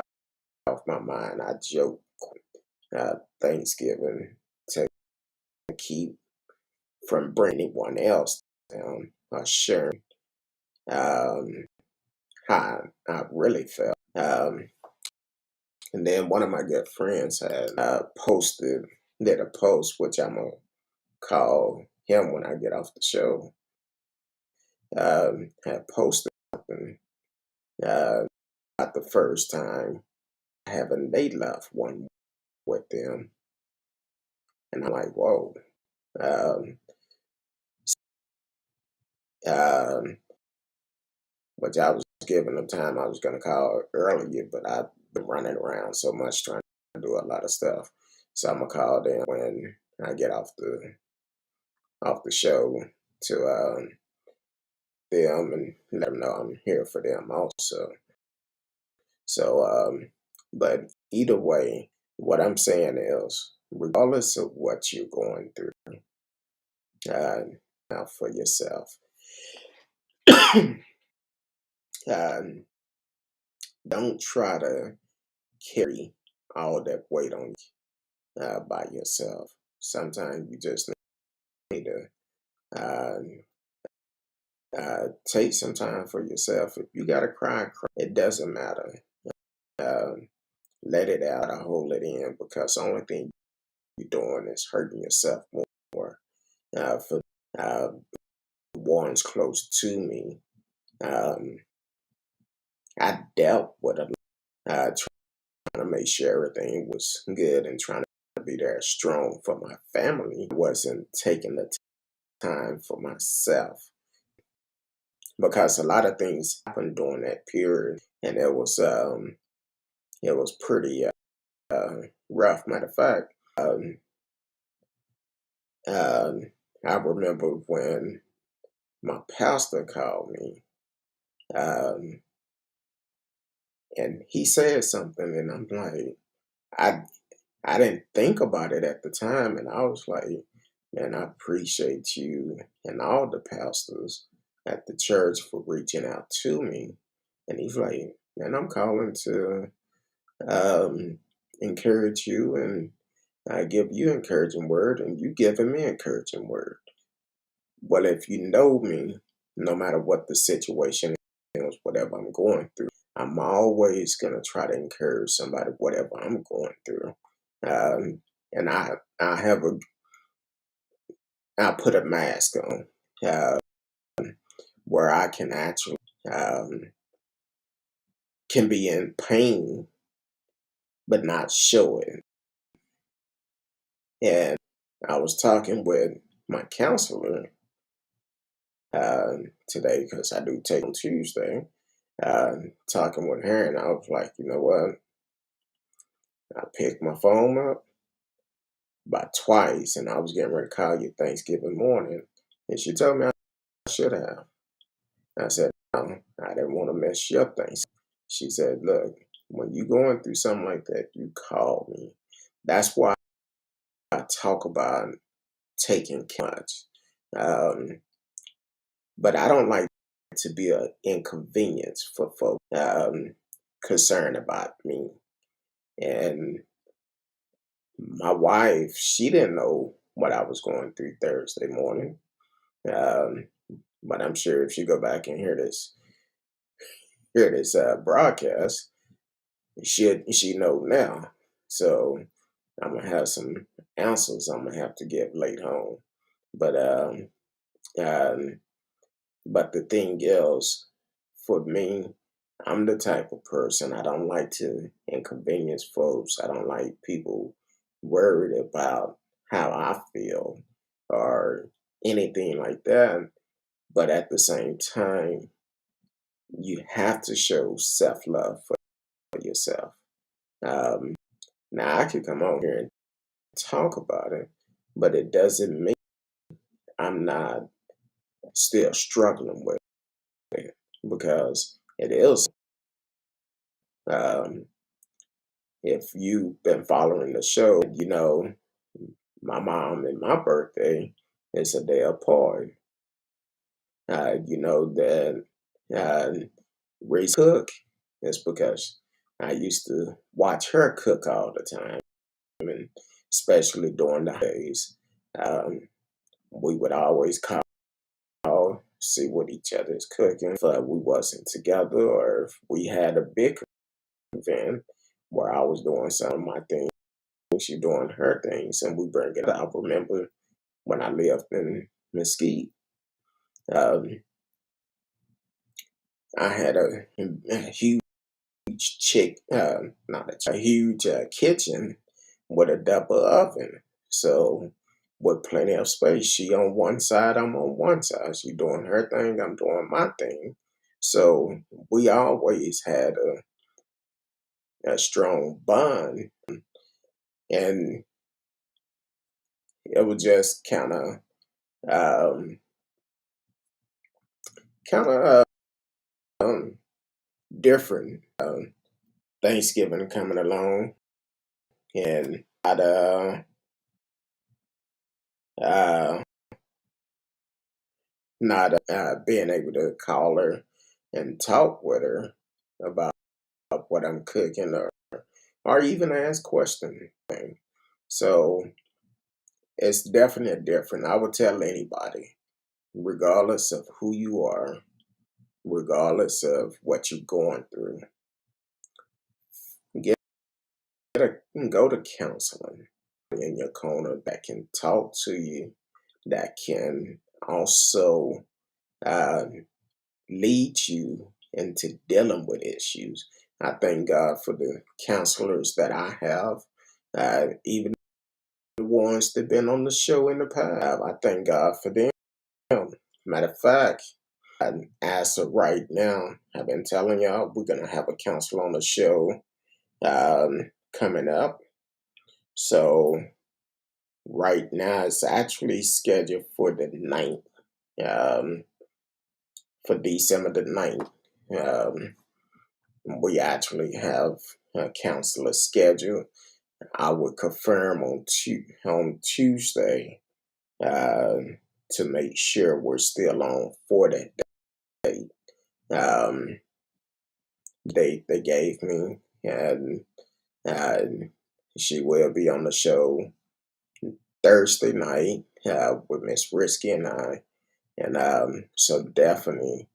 off my mind, I joke Thanksgiving to keep from bringing anyone else down or sharing um, how I really felt. And then one of my good friends had did a post, which I'm going to call him when I get off the show, had posted something uh, about the first time having they left one with them. And I'm like, whoa. Um, um, which I was giving them time I was going to call earlier, but I've been running around so much trying to do a lot of stuff. So I'm going to call them when I get off the show to them and let them know I'm here for them also. So, but either way, what I'm saying is, regardless of what you're going through, now for yourself, um, don't try to carry all that weight on you by yourself. Sometimes you just need to take some time for yourself. If you gotta cry, cry. It doesn't matter. Um, let it out or hold it in, because the only thing you're doing is hurting yourself more. For ones close to me, I dealt with a trying to make sure everything was good and trying to be there strong for my family. I wasn't taking the time for myself, because a lot of things happened during that period, and it was pretty rough. Matter of fact, um, I remember when my pastor called me, um, and he said something, and I'm like, I I didn't think about it at the time, and I was like, man, I appreciate you and all the pastors at the church for reaching out to me. And he's like, man, I'm calling to um, encourage you, and I give you encouraging word, and you giving me encouraging word. Well, if you know me, no matter what the situation is, whatever I'm going through, I'm always gonna try to encourage somebody, whatever I'm going through. And I have I put a mask on uh, where I can actually um, can be in pain but not show it. And I was talking with my counselor today, because I do take on Tuesday. Talking with her, and I was like, you know what? I picked my phone up about twice, and I was getting ready to call you Thanksgiving morning, and she told me I should have. I said, no, I didn't want to mess you up things. She said, look, when you going through something like that, you call me. That's why I talk about taking much. Um, but I don't like to be an inconvenience for folks concerned about me. And my wife, she didn't know what I was going through Thursday morning. Um, but I'm sure if she go back and hear this broadcast, she know now. So I'm gonna have some answers I'm gonna have to give late home. But um, but the thing is, for me, I'm the type of person, I don't like to inconvenience folks. I don't like people worried about how I feel or anything like that. But at the same time, you have to show self love for yourself. Um, Now I could come on here and talk about it, but it doesn't mean I'm not still struggling with it, because it is. Um, if you've been following the show, you know my mom and my birthday is a day apart. You know that uh, Reese cook. It's because I used to watch her cook all the time, and especially during the days. Um, we would always call, see what each other's cooking. If we wasn't together, or if we had a big event where I was doing some of my things, she doing her things, and we bring it up. I remember when I lived in Mesquite, um, I had a huge not a huge kitchen with a double oven. So with plenty of space, she on one side, I'm on one side. She doing her thing, I'm doing my thing. So we always had a strong bond, and it was just um, kind of different. Thanksgiving coming along, and uh, not being able to call her and talk with her about what I'm cooking, or even ask questions. So it's definitely different. I would tell anybody, regardless of who you are, regardless of what you're going through, get go to counseling in your corner that can talk to you, that can also uh, lead you into dealing with issues. I thank God for the counselors that I have, even the ones that been on the show in the past. I thank God for them. Matter of fact, as of right now, I've been telling y'all we're gonna have a counselor on the show coming up. So right now it's actually scheduled for the 9th, um, for December the 9th. Um, we actually have a counselor scheduled. I would confirm on Tuesday uh, to make sure we're still on for that date. Um, they gave me, and uh, she will be on the show Thursday night with Miss Risky and I, and so definitely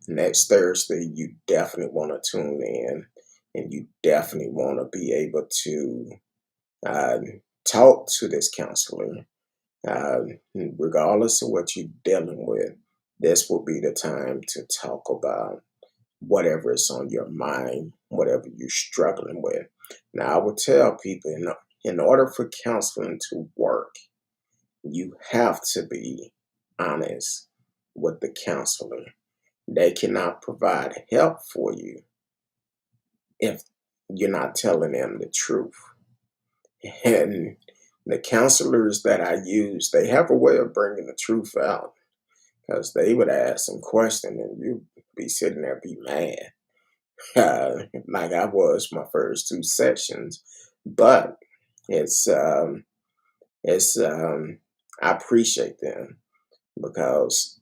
next Thursday you definitely want to tune in, and you definitely want to be able to uh, talk to this counselor, uh, regardless of what you're dealing with. This will be the time to talk about whatever is on your mind, whatever you're struggling with. Now, I would tell people, in order for counseling to work, you have to be honest with the counselor. They cannot provide help for you if you're not telling them the truth. And the counselors that I use, they have a way of bringing the truth out, because they would ask some question and you be sitting there be mad, like I was my first two sessions. But it's it's I appreciate them because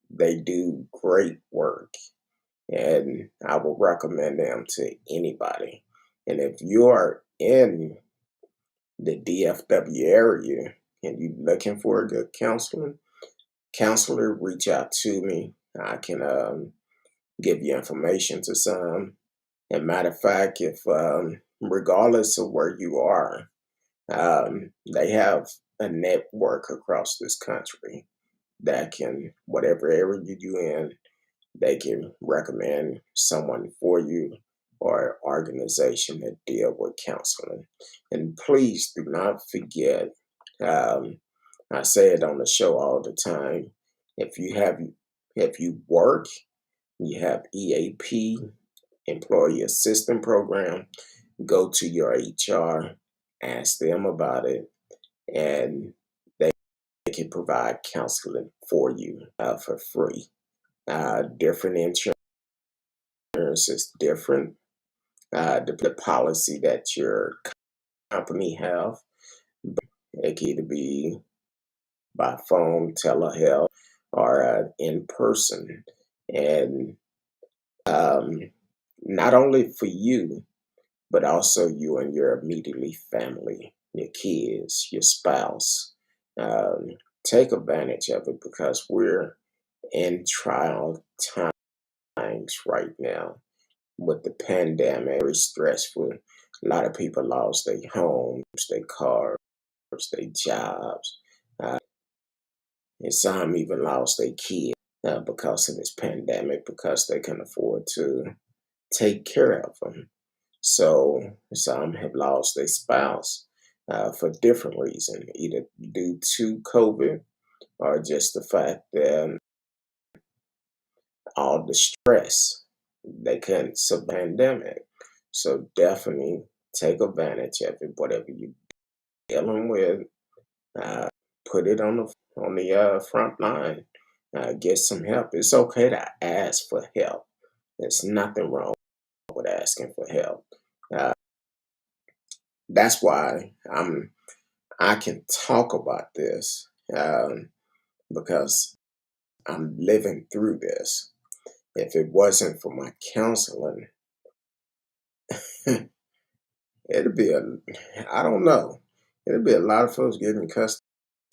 they do great work, and I will recommend them to anybody. And if you are in the DFW area and you're looking for a good counselor, reach out to me. I can give you information to some. And matter of fact, if regardless of where you are, they have a network across this country that can, whatever area you're in, they can recommend someone for you, or organization that deal with counseling. And please do not forget, um, I say it on the show all the time, if you work, you have EAP, Employee Assistance Program, go to your HR, ask them about it, and they can provide counseling for you for free. Different insurance is different. The policy that your company have, it can either be by phone, telehealth, or in person. And not only for you, but also you and your immediately family, your kids, your spouse. Um, take advantage of it because we're in trial times right now with the pandemic, very stressful. A lot of people lost their homes, their cars, their jobs. And some even lost their kids because of this pandemic because they can afford to take care of them. So some have lost their spouse for different reasons, either due to COVID or just the fact that all the stress they couldn't pandemic. So definitely take advantage of it. Whatever you're dealing with, uh, put it on the front line. Get some help. It's okay to ask for help. There's nothing wrong with asking for help. Uh, that's why I can talk about this because I'm living through this. If it wasn't for my counseling, it'd be I don't know. It'd be a lot of folks getting cussed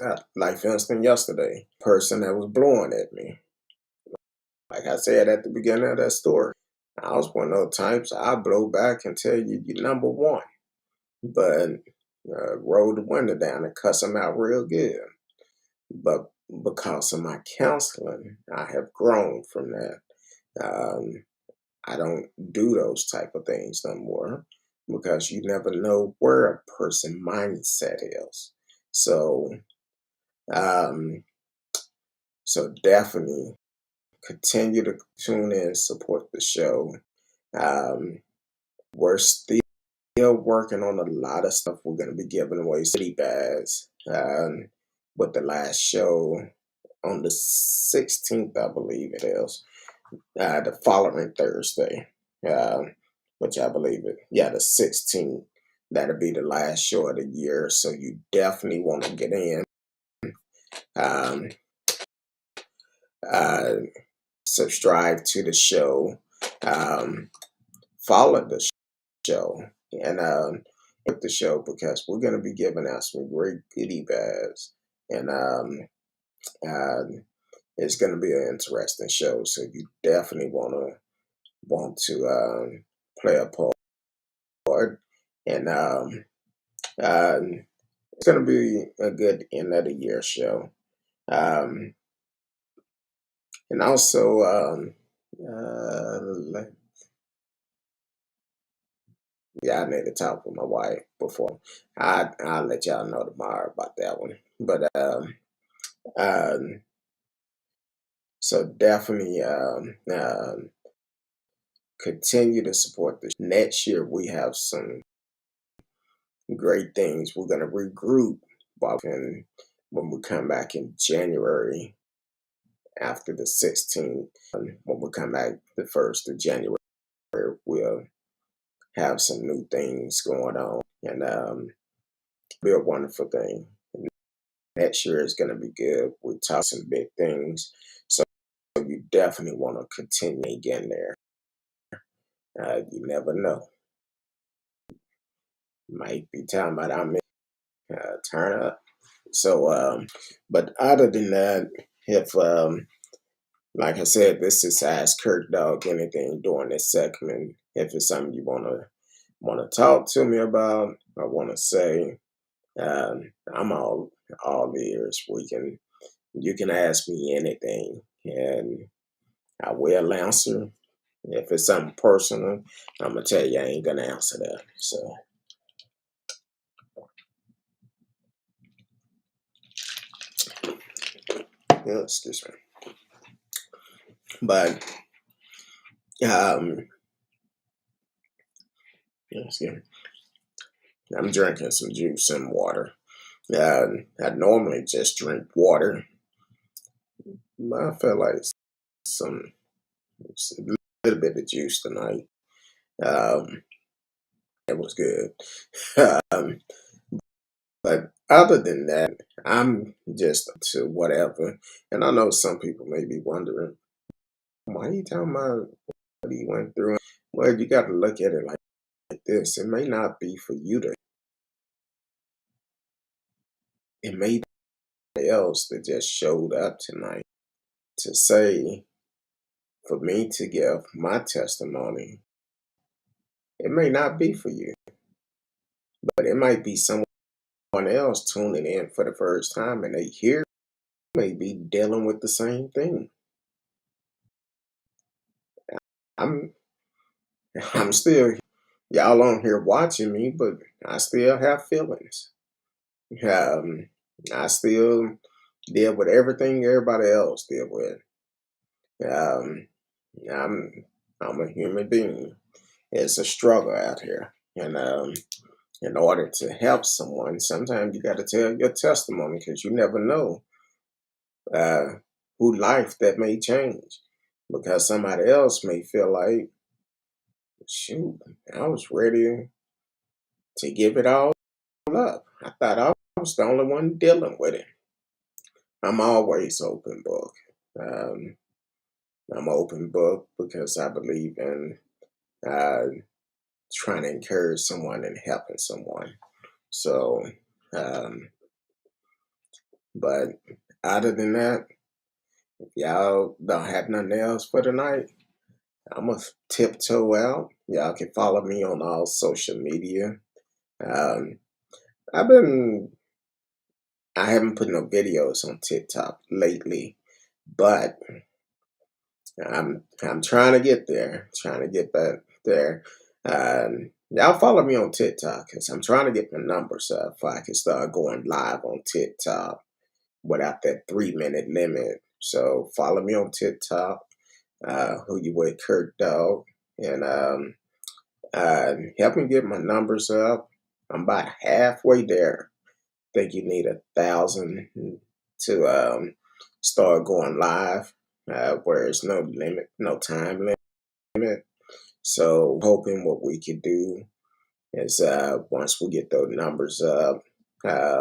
out. Like, for instance, yesterday, person that was blowing at me. Like I said at the beginning of that story, I was one of those types I blow back and tell you you're number one, but roll the window down and cuss them out real good. But because of my counseling, I have grown from that. Um, I don't do those type of things no more because you never know where a person mindset is. So, um, so definitely continue to tune in, support the show. Um, we're still working on a lot of stuff. We're going to be giving away city bags with the last show on the 16th, I believe it is, the following Thursday, which I believe it, yeah, the 16th. That'll be the last show of the year. So you definitely want to get in. Um, uh, subscribe to the show. Um, follow the show. And with the show because we're going to be giving out some great goodie bags. And uh, it's going to be an interesting show. So you definitely want to play a part. And it's going to be a good end of the year show. Um, and also, yeah, I need to talk with my wife before. I'll let y'all know tomorrow about that one. But um, so definitely continue to support this. Next year we have some great things. We're gonna regroup, Bob, and when we come back in January after the 16th, when we come back the 1st of January, we'll have some new things going on, and be a wonderful thing. Next year is gonna be good. We talk some big things, so you definitely want to continue again there. You never know. Might be time, but I'm turn up. So, but other than that, if like I said, this is Ask Kirk Dog. Anything during this segment, if it's something you wanna talk to me about, or wanna say, I'm all ears. You can ask me anything, and I will answer. If it's something personal, I'm gonna tell you I ain't gonna answer that. So, yeah, excuse me. But yeah, excuse me. I'm drinking some juice and water. I normally just drink water. I feel like some a little bit of juice tonight. Um, it was good. um, but other than that, I'm just to whatever. And I know some people may be wondering, why are you talking about he went through. Well, you got to look at it like this. It may not be for you to, it may be somebody else that just showed up tonight to say, for me to give my testimony. It may not be for you, but it might be someone else tuning in for the first time and they hear may be dealing with the same thing. I'm I'm still y'all on here watching me, but I still have feelings. Um, I still deal with everything everybody else deal with. Um, I'm I'm a human being. It's a struggle out here, and in order to help someone, sometimes you got to tell your testimony because you never know uh, who life that may change. Because somebody else may feel like, shoot, I was ready to give it all up. I thought I was the only one dealing with it. I'm always open book. Um, I'm open book because I believe in uh, trying to encourage someone and helping someone. So, um, but other than that, if y'all don't have nothing else for tonight, I'm going to tiptoe out. Y'all can follow me on all social media. Um, I've been, I haven't put no videos on TikTok lately, but I'm trying to get there. Trying to get back there. Y'all follow me on TikTok because I'm trying to get my numbers up so I can start going live on TikTok without that 3 minute limit. So follow me on TikTok. Who you with, Kurt Dog, and help me get my numbers up. I'm about halfway there. Think you need 1,000 to start going live, where there's no limit, no time limit. So hoping what we could do is once we get those numbers up, um,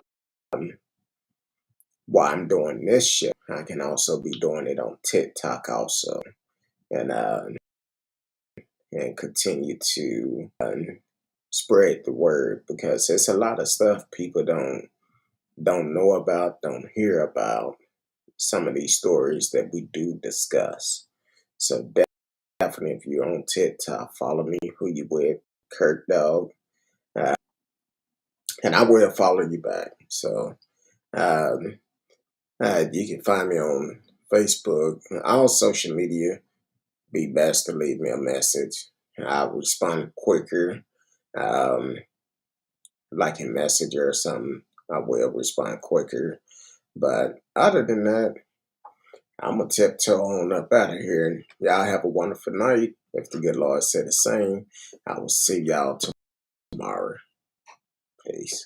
while I'm doing this shit, I can also be doing it on TikTok also, and continue to spread the word because there's a lot of stuff people don't know about, don't hear about. Some of these stories that we do discuss. So definitely, if you're on TikTok, follow me. Who you with, Kurt Dog, uh, and I will follow you back. So um, you can find me on Facebook, all social media. Be best to leave me a message. I'll respond quicker. Um, like a messenger or something, I will respond quicker. But other than that, I'm gonna tiptoe on up out of here. Y'all have a wonderful night. If the good Lord said the same, I will see y'all tomorrow. Peace.